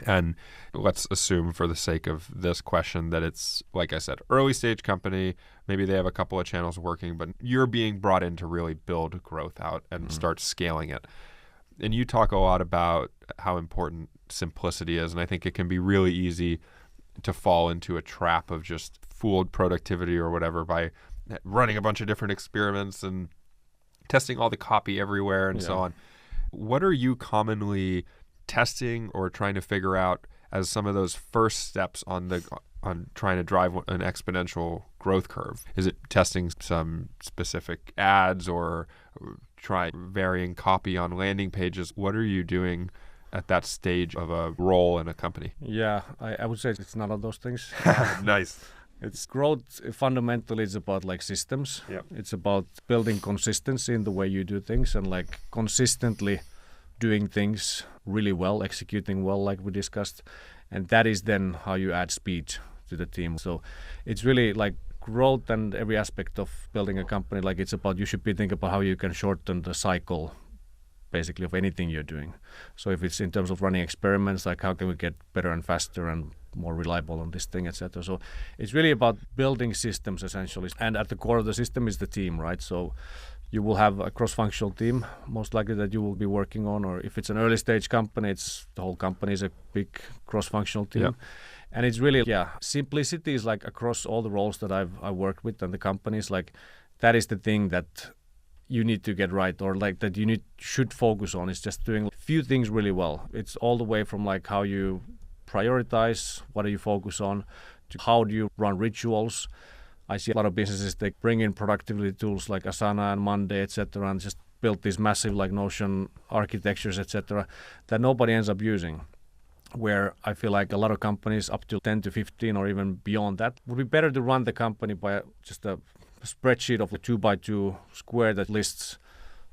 And let's assume for the sake of this question that it's, like I said, early stage company, maybe they have a couple of channels working, but you're being brought in to really build growth out and start scaling it. And you talk a lot about how important simplicity is, and I think it can be really easy to fall into a trap of just fooled productivity or whatever by running a bunch of different experiments and testing all the copy everywhere and so on. What are you commonly testing or trying to figure out as some of those first steps on trying to drive an exponential growth curve? Is it testing some specific ads or try varying copy on landing pages? What are you doing at that stage of a role in a company? Yeah, I would say it's none of those things. Nice. It's growth fundamentally is about like systems. Yeah. It's about building consistency in the way you do things and like consistently doing things really well, executing well, like we discussed. And that is then how you add speed to the team. So it's really like growth and every aspect of building a company. Like it's about, you should be thinking about how you can shorten the cycle basically of anything you're doing. So if it's in terms of running experiments, like how can we get better and faster and more reliable on this thing, etc. So it's really about building systems essentially. And at the core of the system is the team, right? So you will have a cross-functional team, most likely, that you will be working on, or if it's an early stage company, it's the whole company is a big cross-functional team. Yeah. And it's really, simplicity is like across all the roles that I've worked with and the companies, like that is the thing that you need to get right, or like that you should focus on. It's just doing a few things really well. It's all the way from like how you prioritize, what do you focus on, to how do you run rituals. I see a lot of businesses, they bring in productivity tools like Asana and Monday, etc., and just build these massive like Notion architectures, etc., that nobody ends up using. Where I feel like a lot of companies up to 10 to 15 or even beyond that would be better to run the company by just a spreadsheet of a 2x2 square that lists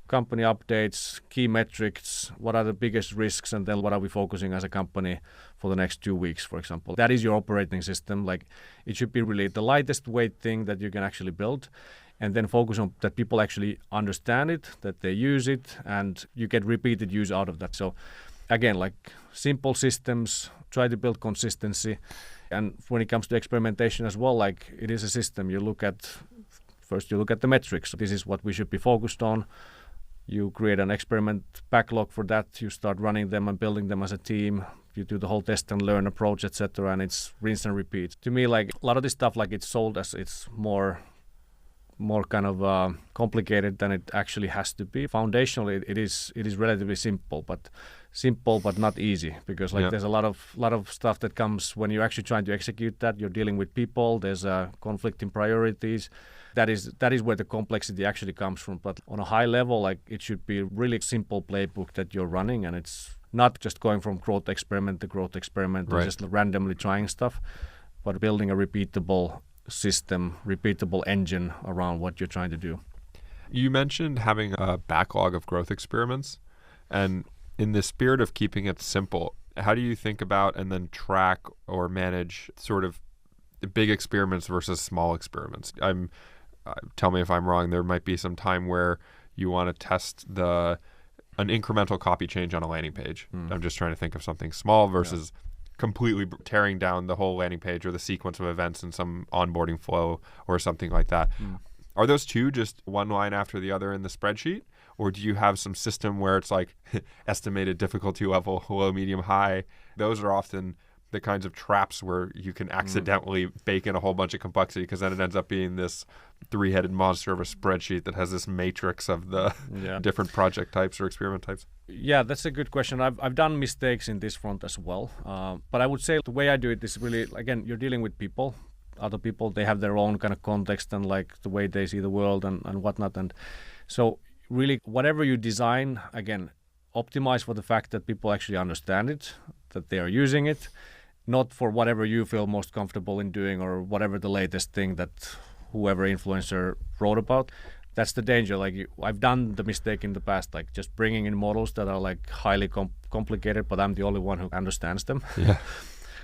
company updates, key metrics, what are the biggest risks, and then what are we focusing as a company for the next 2 weeks, for example. That is your operating system. Like it should be really the lightest weight thing that you can actually build, and then focus on that people actually understand it, that they use it, and you get repeated use out of that. So again, like simple systems, try to build consistency. And when it comes to experimentation as well, like it is a system. You look at the metrics. This is what we should be focused on. You create an experiment backlog for that. You start running them and building them as a team. You do the whole test and learn approach, etc. And it's rinse and repeat. To me, like a lot of this stuff, like it's sold as it's more kind of complicated than it actually has to be. Foundationally, it is relatively simple, but not easy, because like there's a lot of stuff that comes when you're actually trying to execute that. You're dealing with people. There's conflicting priorities. That is where the complexity actually comes from. But on a high level, like it should be a really simple playbook that you're running, and it's not just going from growth experiment to growth experiment and just randomly trying stuff, but building a repeatable system, repeatable engine around what you're trying to do. You mentioned having a backlog of growth experiments, and in the spirit of keeping it simple, how do you think about and then track or manage sort of the big experiments versus small experiments? Tell me if I'm wrong. There might be some time where you want to test an incremental copy change on a landing page. I'm just trying to think of something small versus completely tearing down the whole landing page or the sequence of events in some onboarding flow or something like that. Are those two just one line after the other in the spreadsheet? Or do you have some system where it's like estimated difficulty level, low, medium, high? Those are often the kinds of traps where you can accidentally bake in a whole bunch of complexity, because then it ends up being this three-headed monster of a spreadsheet that has this matrix of the different project types or experiment types. Yeah, that's a good question. I've done mistakes in this front as well. But I would say the way I do it is really, again, you're dealing with people. Other people, they have their own kind of context and like the way they see the world and whatnot. And so really, whatever you design, again, optimize for the fact that people actually understand it, that they are using it, not for whatever you feel most comfortable in doing or whatever the latest thing that whoever influencer wrote about. That's the danger. Like I've done the mistake in the past, like just bringing in models that are like highly complicated, but I'm the only one who understands them. Yeah.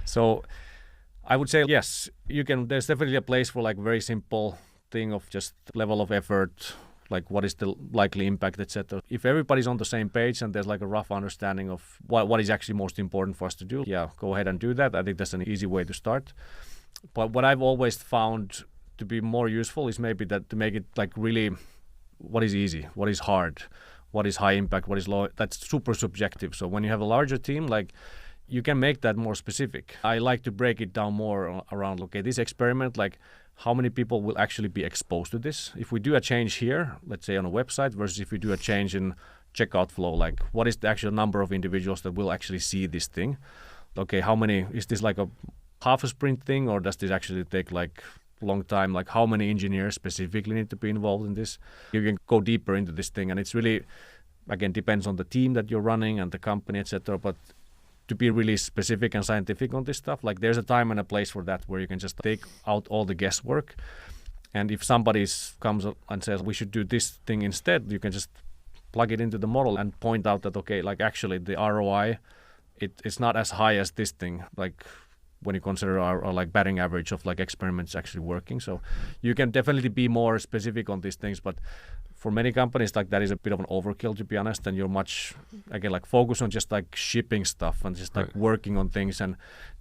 So I would say yes, you can. There's definitely a place for like very simple thing of just level of effort, like what is the likely impact, etc. If everybody's on the same page and there's like a rough understanding of what is actually most important for us to do, go ahead and do that. I think that's an easy way to start. But what I've always found to be more useful is maybe that to make it like really what is easy, what is hard, what is high impact, what is low. That's super subjective. So when you have a larger team, like you can make that more specific. I like to break it down more around, okay, this experiment, like how many people will actually be exposed to this? If we do a change here, let's say on a website, versus if we do a change in checkout flow, like what is the actual number of individuals that will actually see this thing? Okay, how many, is this like a half a sprint thing, or does this actually take like a long time? Like how many engineers specifically need to be involved in this? You can go deeper into this thing, and it's really, again, depends on the team that you're running and the company, etc. But to be really specific and scientific on this stuff, like there's a time and a place for that where you can just take out all the guesswork. And if somebody comes up and says we should do this thing instead, you can just plug it into the model and point out that, okay, like actually the ROI, it's not as high as this thing, like when you consider our like batting average of like experiments actually working. So you can definitely be more specific on these things, but for many companies, like that is a bit of an overkill, to be honest, and you're much, again, like focus on just like shipping stuff and just like working on things, and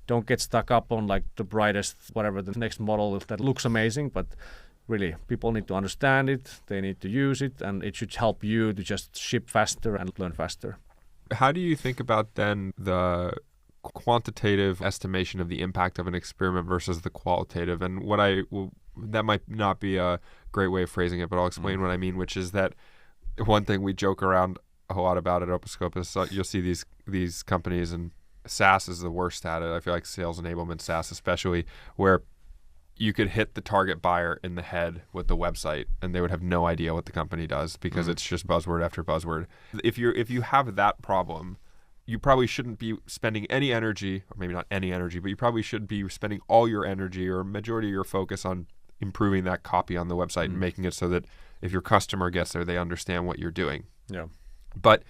don't get stuck up on like the brightest, whatever the next model that looks amazing, but really people need to understand it, they need to use it, and it should help you to just ship faster and learn faster. How do you think about then the quantitative estimation of the impact of an experiment versus the qualitative? And that might not be a great way of phrasing it, but I'll explain what I mean, which is that one thing we joke around a lot about at Opuscope is you'll see these companies, and SaaS is the worst at it. I feel like sales enablement SaaS especially, where you could hit the target buyer in the head with the website and they would have no idea what the company does because it's just buzzword after buzzword. If you have that problem, you probably shouldn't be spending any energy, or maybe not any energy, but you probably should be spending all your energy or majority of your focus on improving that copy on the website and making it so that if your customer gets there, they understand what you're doing. Yeah. But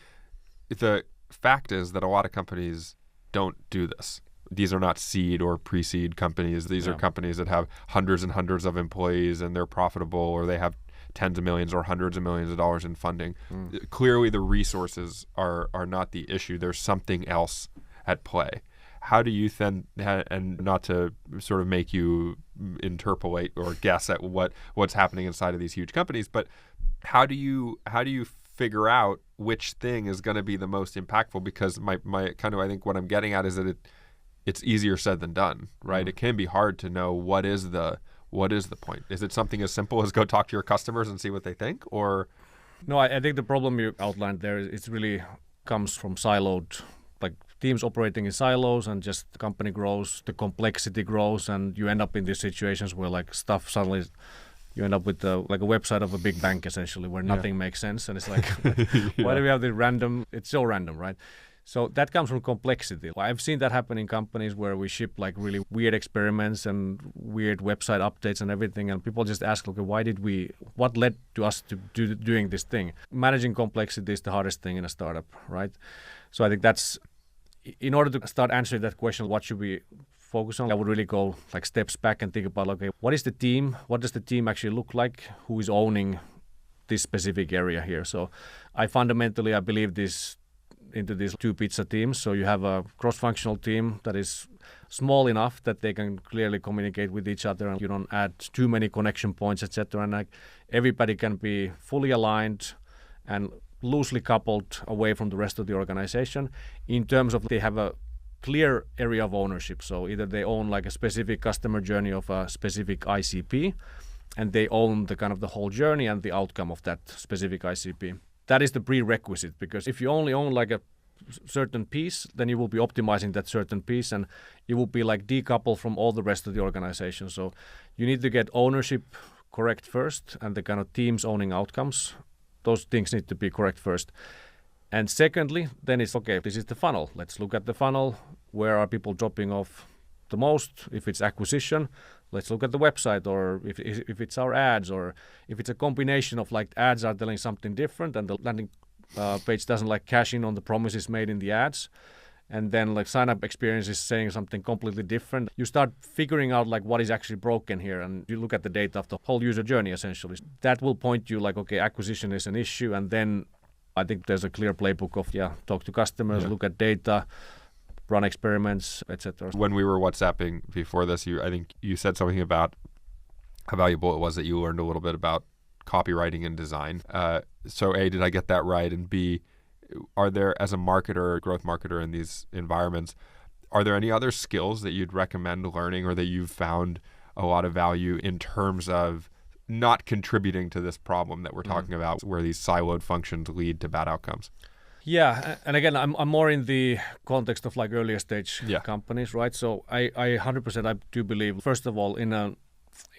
the fact is that a lot of companies don't do this. These are not seed or pre-seed companies. These are companies that have hundreds and hundreds of employees and they're profitable, or they have tens of millions or hundreds of millions of dollars in funding. Clearly the resources are not the issue. There's something else at play. How do you then, and not to sort of make you interpolate or guess at what's happening inside of these huge companies, but how do you figure out which thing is going to be the most impactful, because my kind of, I think what I'm getting at is that it's easier said than done, right? It can be hard to know what is the point. Is it something as simple as go talk to your customers and see what they think, or? No, I think the problem you outlined there, it really comes from siloed, like teams operating in silos, and just the company grows, the complexity grows, and you end up in these situations where like stuff suddenly, you end up with like a website of a big bank essentially, where nothing makes sense, and it's like, why do we have this random? It's so random, right? So that comes from complexity. I've seen that happen in companies where we ship like really weird experiments and weird website updates and everything, and people just ask, okay, what led to us to doing this thing? Managing complexity is the hardest thing in a startup, right? So I think that's, in order to start answering that question, what should we focus on? I would really go like steps back and think about, okay, what is the team? What does the team actually look like? Who is owning this specific area here? So I believe into these two pizza teams. So you have a cross-functional team that is small enough that they can clearly communicate with each other, and you don't add too many connection points, etc. And like everybody can be fully aligned and loosely coupled away from the rest of the organization in terms of they have a clear area of ownership. So either they own like a specific customer journey of a specific ICP, and they own the kind of the whole journey and the outcome of that specific ICP. That is the prerequisite, because if you only own like a certain piece, then you will be optimizing that certain piece, and you will be like decoupled from all the rest of the organization. So you need to get ownership correct first, and the kind of teams owning outcomes. Those things need to be correct first. And secondly, then it's okay, this is the funnel. Let's look at the funnel. Where are people dropping off the most? If it's acquisition, let's look at the website, or if it's our ads, or if it's a combination of like ads are telling something different and the landing page doesn't like cash in on the promises made in the ads, and then like sign-up experience is saying something completely different. You start figuring out like what is actually broken here, and you look at the data of the whole user journey essentially. That will point you like, okay, acquisition is an issue, and then I think there's a clear playbook of talk to customers, look at data, run experiments, etc. When we were WhatsApping before this, I think you said something about how valuable it was that you learned a little bit about copywriting and design. So A, did I get that right? And B, are there, as a marketer, growth marketer in these environments, are there any other skills that you'd recommend learning, or that you've found a lot of value in terms of not contributing to this problem that we're talking about, where these siloed functions lead to bad outcomes? Yeah, and again, I'm more in the context of like earlier stage companies, right? So I 100% I do believe, first of all, in a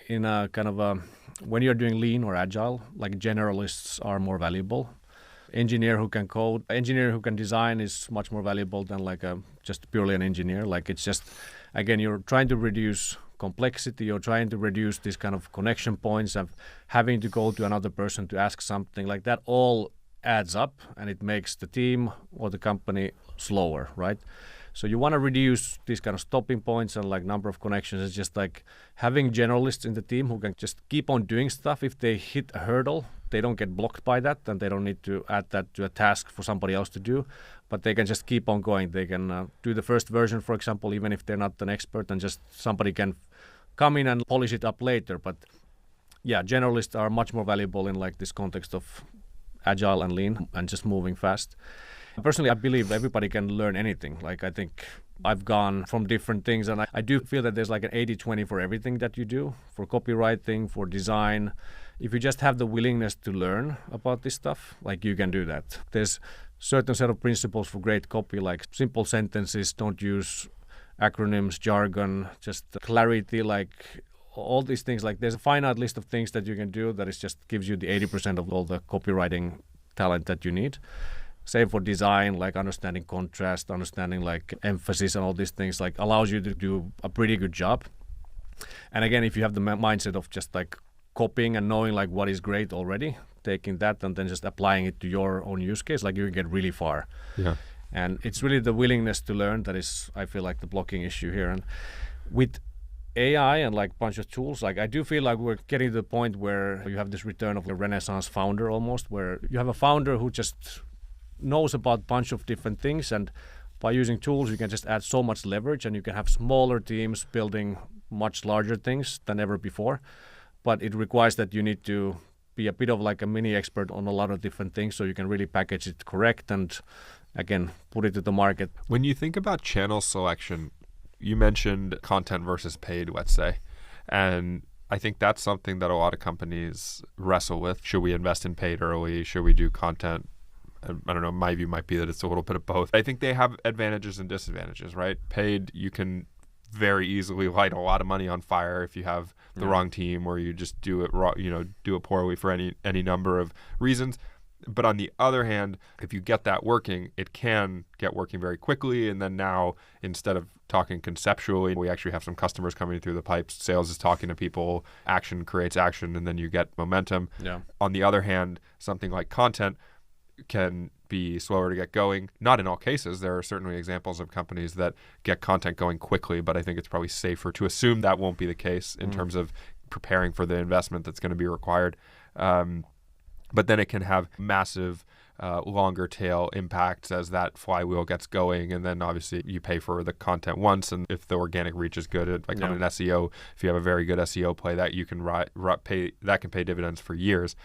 kind of a, when you're doing lean or agile, like generalists are more valuable. Engineer who can code, engineer who can design is much more valuable than like just purely an engineer. Like it's just, again, you're trying to reduce complexity, you're trying to reduce these kind of connection points of having to go to another person to ask something like that. All adds up, and it makes the team or the company slower, right? So you want to reduce these kind of stopping points and like number of connections. It's just like having generalists in the team who can just keep on doing stuff. If they hit a hurdle, they don't get blocked by that, and they don't need to add that to a task for somebody else to do, but they can just keep on going. They can do the first version, for example, even if they're not an expert, and just somebody can come in and polish it up later. But yeah, generalists are much more valuable in like this context of agile and lean and just moving fast. Personally, I believe everybody can learn anything. Like I think I've gone from different things, and I do feel that there's like an 80-20 for everything that you do, for copywriting, for design. If you just have the willingness to learn about this stuff, like you can do that. There's certain set of principles for great copy, like simple sentences, don't use acronyms, jargon, just clarity, like all these things. Like there's a finite list of things that you can do that is just gives you the 80% of all the copywriting talent that you need. Same for design, like understanding contrast, understanding like emphasis and all these things, like allows you to do a pretty good job. And again, if you have the mindset of just like copying and knowing like what is great already, taking that and then just applying it to your own use case, like you can get really far. Yeah. And it's really the willingness to learn that is, I feel like, the blocking issue here. And with AI and like bunch of tools, like I do feel like we're getting to the point where you have this return of a Renaissance founder almost, where you have a founder who just knows about a bunch of different things, and by using tools you can just add so much leverage, and you can have smaller teams building much larger things than ever before. But it requires that you need to be a bit of like a mini expert on a lot of different things, so you can really package it correct and again put it to the market. When you think about channel selection, you mentioned content versus paid, let's say, and I think that's something that a lot of companies wrestle with. Should we invest in paid early? Should we do content? I don't know, my view might be that it's a little bit of both. I think they have advantages and disadvantages, right? Paid, you can very easily light a lot of money on fire if you have the wrong team, or you just do it wrong, do it poorly for any number of reasons. But on the other hand, if you get that working, it can get working very quickly. And then now, instead of talking conceptually, we actually have some customers coming through the pipes. Sales is talking to people, action creates action, and then you get momentum. Yeah. On the other hand, something like content can be slower to get going. Not in all cases. There are certainly examples of companies that get content going quickly, but I think it's probably safer to assume that won't be the case in terms of preparing for the investment that's going to be required. But then it can have massive longer tail impacts as that flywheel gets going, and then obviously you pay for the content once, and if the organic reach is good, on an SEO, if you have a very good SEO play, that you can pay dividends for years.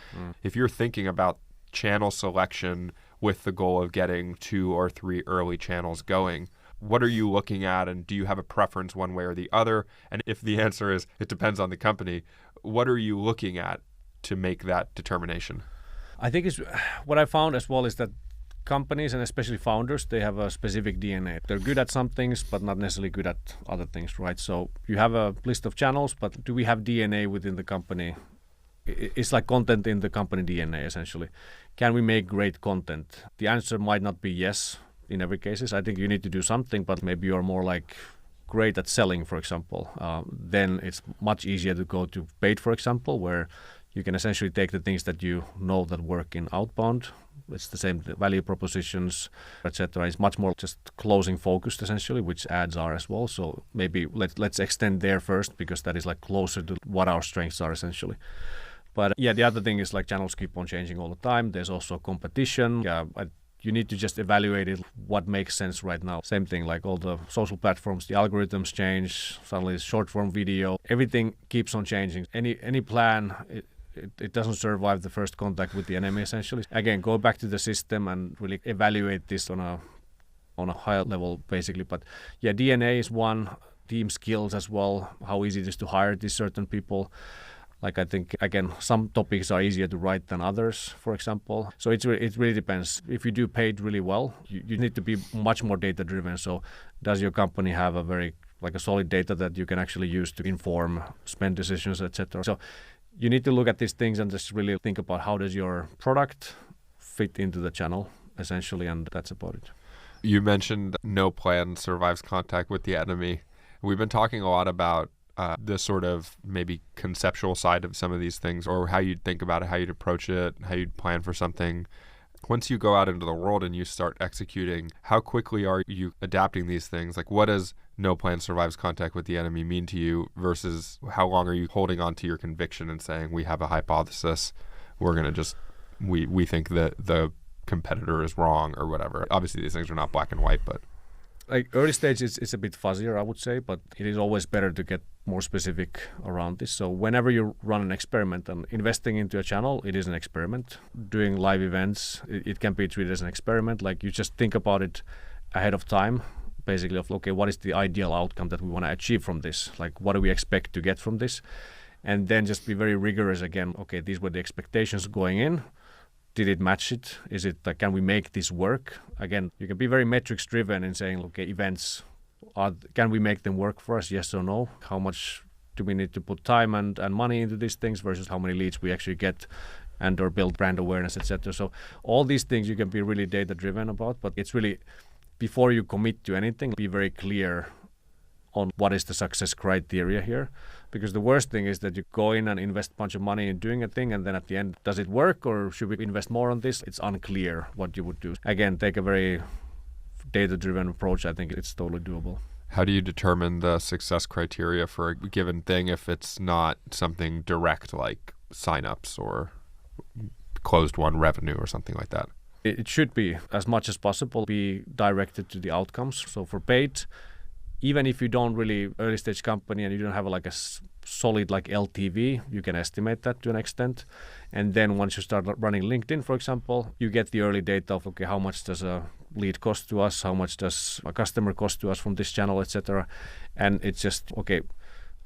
If you're thinking about channel selection with the goal of getting 2 or 3 early channels going, what are you looking at, and do you have a preference one way or the other? And if the answer is it depends on the company, what are you looking at to make that determination? I think what I found as well is that companies, and especially founders, they have a specific DNA. They're good at some things, but not necessarily good at other things, right? So you have a list of channels, but do we have DNA within the company? It's like content in the company DNA, essentially. Can we make great content? The answer might not be yes in every case. I think you need to do something, but maybe you're more like great at selling, for example. Then it's much easier to go to paid, for example, where you can essentially take the things that you know that work in outbound. It's the same value propositions, etc. It's much more just closing focused, essentially, which ads are as well. So maybe let's extend there first, because that is like closer to what our strengths are, essentially. But yeah, the other thing is like channels keep on changing all the time. There's also competition. You need to just evaluate it, what makes sense right now. Same thing, like all the social platforms, the algorithms change. Suddenly it's short form video. Everything keeps on changing. Any plan, it doesn't survive the first contact with the enemy, essentially. Again, go back to the system and really evaluate this on a higher level, basically. But yeah, DNA is one, team skills as well, how easy it is to hire these certain people. Like I think, again, some topics are easier to write than others, for example. So it really depends. If you do paid really well, you need to be much more data-driven. So does your company have a solid data that you can actually use to inform spend decisions, etc.? So you need to look at these things and just really think about how does your product fit into the channel, essentially, and that's about it. You mentioned no plan survives contact with the enemy. We've been talking a lot about the sort of maybe conceptual side of some of these things, or how you'd think about it, how you'd approach it, how you'd plan for something. Once you go out into the world and you start executing, how quickly are you adapting these things? Like, what does no plan survives contact with the enemy mean to you, versus how long are you holding on to your conviction and saying, we have a hypothesis, we're going to we think that the competitor is wrong or whatever? Obviously, these things are not black and white, but like early stage, it's a bit fuzzier, I would say, but it is always better to get more specific around this. So whenever you run an experiment, and investing into a channel, it is an experiment. Doing live events, it can be treated as an experiment. Like you just think about it ahead of time, basically, of okay, what is the ideal outcome that we want to achieve from this? Like what do we expect to get from this? And then just be very rigorous again. Okay, these were the expectations going in. Did it match it? Is it can we make this work? Again, you can be very metrics driven in saying, okay, events, can we make them work for us? Yes or no? How much do we need to put time and money into these things versus how many leads we actually get and or build brand awareness, etc. So all these things you can be really data driven about, but it's really, before you commit to anything, be very clear on what is the success criteria here. Because the worst thing is that you go in and invest a bunch of money in doing a thing, and then at the end, does it work, or should we invest more on this? It's unclear what you would do. Again, take a very data-driven approach. I think it's totally doable. How do you determine the success criteria for a given thing if it's not something direct like signups or closed won revenue or something like that? It should be, as much as possible, be directed to the outcomes. So for paid, even if you don't really early stage company and you don't have like a solid like LTV. You can estimate that to an extent. And then once you start running LinkedIn, for example, you get the early data of, okay, how much does a lead cost to us? How much does a customer cost to us from this channel, etc. And it's just, okay,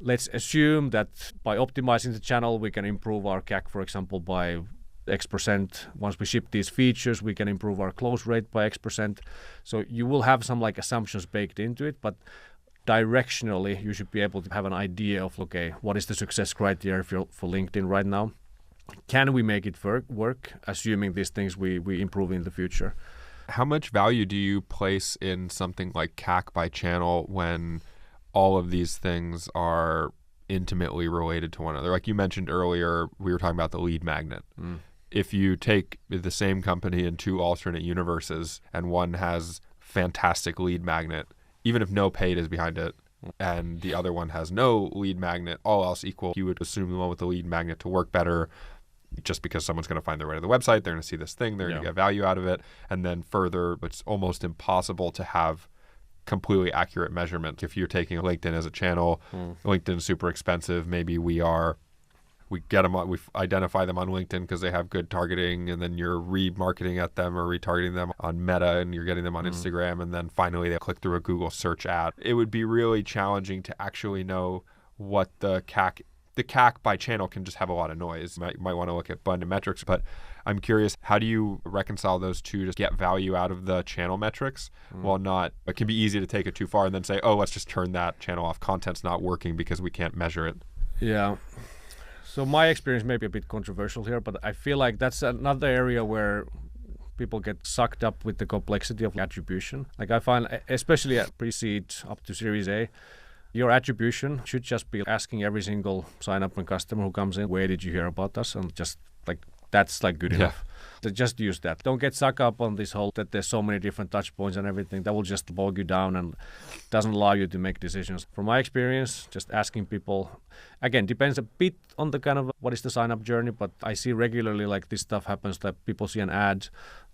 let's assume that by optimizing the channel, we can improve our CAC, for example, by X%. Once we ship these features, we can improve our close rate by X%. So you will have some like assumptions baked into it, but directionally, you should be able to have an idea of, okay, what is the success criteria for LinkedIn right now? Can we make it work, assuming these things we improve in the future? How much value do you place in something like CAC by channel when all of these things are intimately related to one another? Like you mentioned earlier, we were talking about the lead magnet. If you take the same company in two alternate universes and one has fantastic lead magnet, even if no paid is behind it, and the other one has no lead magnet, all else equal, you would assume the one with the lead magnet to work better just because someone's going to find their way to the website, they're going to see this thing, they're going to get value out of it. And then further, it's almost impossible to have completely accurate measurement. If you're taking LinkedIn as a channel, LinkedIn's super expensive. Maybe we get them on, we identify them on LinkedIn because they have good targeting, and then you're remarketing at them or retargeting them on Meta, and you're getting them on Instagram, and then finally they click through a Google search ad. It would be really challenging to actually know what the CAC by channel can just have a lot of noise. You might want to look at blended metrics, but I'm curious, how do you reconcile those two to get value out of the channel metrics while not, it can be easy to take it too far and then say, oh, let's just turn that channel off. Content's not working because we can't measure it. Yeah. So my experience may be a bit controversial here, but I feel like that's another area where people get sucked up with the complexity of attribution. Like I find, especially at pre-seed up to Series A, your attribution should just be asking every single sign-up and customer who comes in, where did you hear about us? And just like, that's like good enough. So just use that. Don't get sucked up on this whole that there's so many different touch points and everything. That will just bog you down and doesn't allow you to make decisions. From my experience, just asking people, again, depends a bit on the kind of what is the sign-up journey, but I see regularly like this stuff happens that people see an ad,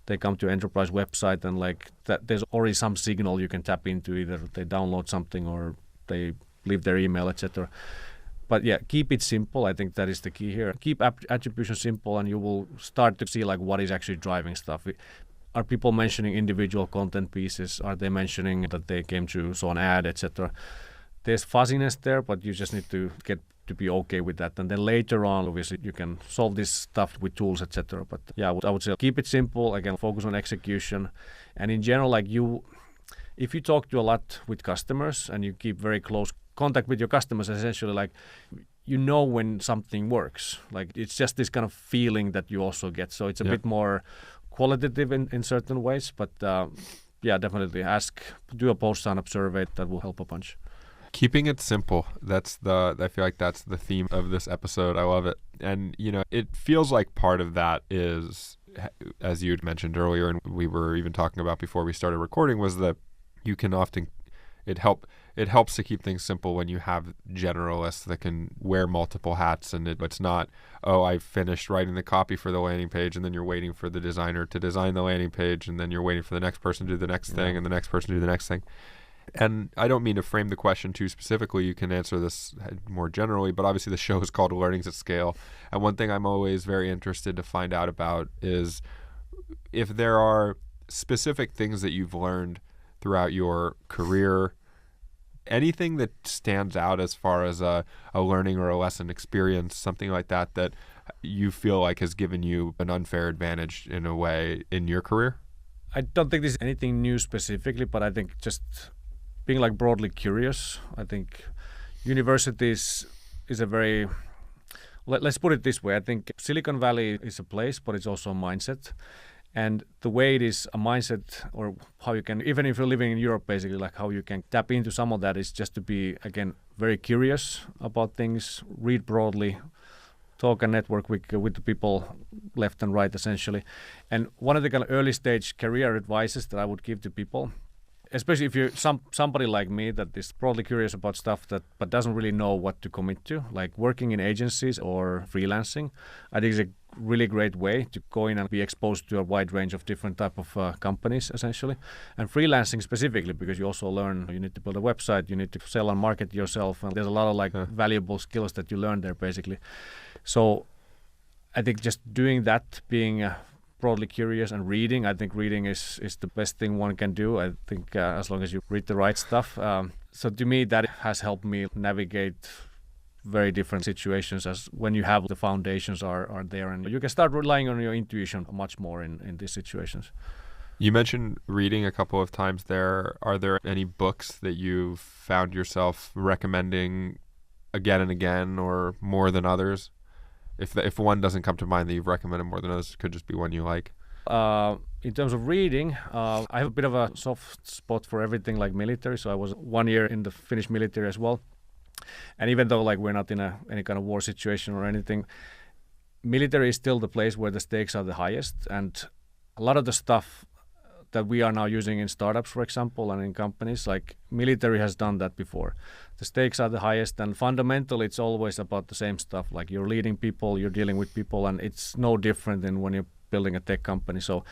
they come to enterprise website and like that there's already some signal you can tap into, either they download something or they leave their email, etc. But yeah, keep it simple. I think that is the key here. Keep attribution simple and you will start to see like what is actually driving stuff. Are people mentioning individual content pieces? Are they mentioning that they came to saw an ad, etc.? There's fuzziness there, but you just need to get to be okay with that. And then later on, obviously, you can solve this stuff with tools, etc. But yeah, I would say keep it simple. Again, focus on execution. And in general, like if you talk to a lot with customers and you keep very close contact with your customers, essentially, like you know when something works. Like it's just this kind of feeling that you also get. So it's a bit more qualitative in certain ways. But yeah, definitely do a post-sign-up survey. That will help a bunch. Keeping it simple. I feel like that's the theme of this episode. I love it. And, it feels like part of that is, as you mentioned earlier, and we were even talking about before we started recording, was that you can often, it helps to keep things simple when you have generalists that can wear multiple hats, and it's not, oh, I finished writing the copy for the landing page, and then you're waiting for the designer to design the landing page, and then you're waiting for the next person to do the next thing, and the next person to do the next thing. And I don't mean to frame the question too specifically. You can answer this more generally, but obviously the show is called Learnings at Scale. And one thing I'm always very interested to find out about is if there are specific things that you've learned throughout your career, anything that stands out as far as a learning or a lesson experience, something like that you feel like has given you an unfair advantage in a way in your career? I don't think there's anything new specifically, but I think just being like broadly curious. I think universities is a very, let's put it this way. I think Silicon Valley is a place, but it's also a mindset. And the way it is a mindset, or how you can, even if you're living in Europe, basically, like how you can tap into some of that is just to be, again, very curious about things, read broadly, talk and network with the people left and right, essentially. And one of the kind of early stage career advices that I would give to people, especially if you're somebody like me that is broadly curious about stuff but doesn't really know what to commit to, like working in agencies or freelancing, I think is a really great way to go in and be exposed to a wide range of different type of companies, essentially. And freelancing specifically, because you also learn, you need to build a website, you need to sell and market yourself, and there's a lot of like valuable skills that you learn there, basically. So I think just doing that, being broadly curious and reading, I think reading is the best thing one can do. I think as long as you read the right stuff. So to me, that has helped me navigate very different situations, as when you have the foundations are there, and you can start relying on your intuition much more in these situations. You mentioned reading a couple of times there. Are there any books that you've found yourself recommending again and again, or more than others? If one doesn't come to mind that you've recommended more than others, it could just be one you like. In terms of reading, I have a bit of a soft spot for everything like military. So I was 1 year in the Finnish military as well. And even though like we're not in any kind of war situation or anything, military is still the place where the stakes are the highest. And a lot of the stuff that we are now using in startups, for example, and in companies, like military has done that before. The stakes are the highest, and fundamentally it's always about the same stuff. Like you're leading people, you're dealing with people, and it's no different than when you're building a tech company. So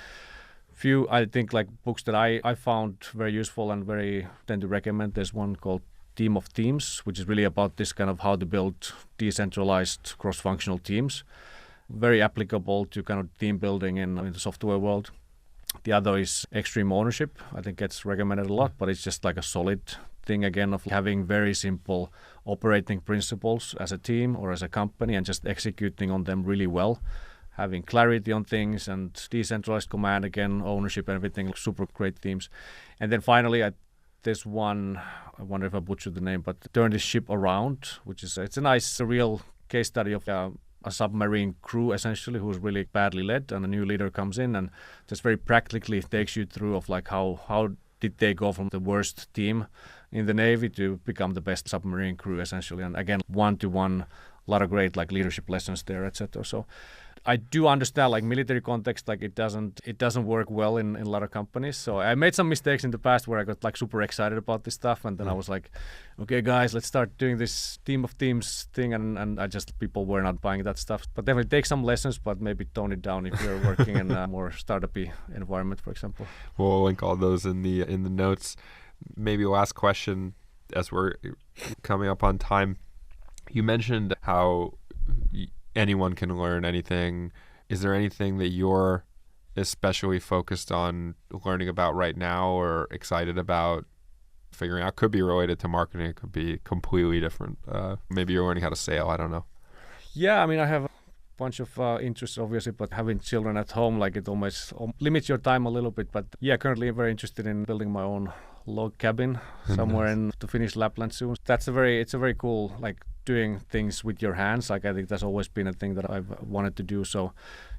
few, I think, like books that I found very useful and very tend to recommend. There's one called Team of Teams, which is really about this kind of how to build decentralized cross-functional teams. Very applicable to kind of team building in the software world. The other is Extreme Ownership. I think it's recommended a lot, but it's just like a solid thing again of having very simple operating principles as a team or as a company and just executing on them really well. Having clarity on things and decentralized command, again, ownership and everything, super great themes. And then finally, there's one, I wonder if I butchered the name, but Turn This Ship Around, which is, it's a nice, real case study of a submarine crew essentially who's really badly led, and a new leader comes in and just very practically takes you through of like how did they go from the worst team in the Navy to become the best submarine crew essentially. And again, one-to-one, a lot of great like leadership lessons there, etc. So I do understand like military context, like it doesn't work well in a lot of companies. So I made some mistakes in the past where I got like super excited about this stuff, and then I was like, okay guys, let's start doing this Team of Teams thing, and people were not buying that stuff. But definitely take some lessons, but maybe tone it down if you're working in a more startup-y environment, for example. We'll link all those in the notes. Maybe last question as we're coming up on time. You mentioned how anyone can learn anything. Is there anything that you're especially focused on learning about right now or excited about figuring out? Could be related to marketing. It could be completely different. Maybe you're learning how to sail. I don't know. Yeah, I mean, I have a bunch of interests, obviously, but having children at home, like it almost limits your time a little bit. But yeah, currently I'm very interested in building my own log cabin somewhere in the Finnish Lapland soon. It's a very cool, like, doing things with your hands. Like I think that's always been a thing that I've wanted to do. So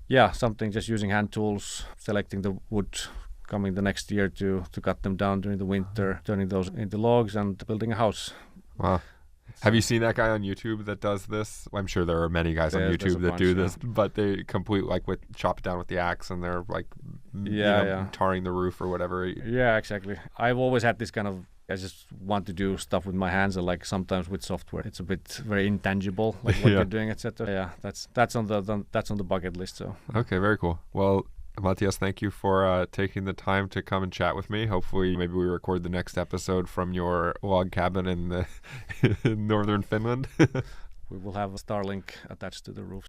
yeah, something just using hand tools, selecting the wood coming the next year to cut them down during the winter, turning those into logs and building a house. Wow. Have you seen that guy on YouTube that does this? I'm sure there are many guys on YouTube that do this, but they chop it down with the axe and they're like tarring the roof or whatever. Yeah, exactly. I've always had this kind of, I just want to do stuff with my hands, and like sometimes with software, it's a bit very intangible, like what you're doing, etc. Yeah, that's on the bucket list. So okay, very cool. Well, Matias, thank you for taking the time to come and chat with me. Hopefully, maybe we record the next episode from your log cabin in northern Finland. We will have a Starlink attached to the roof.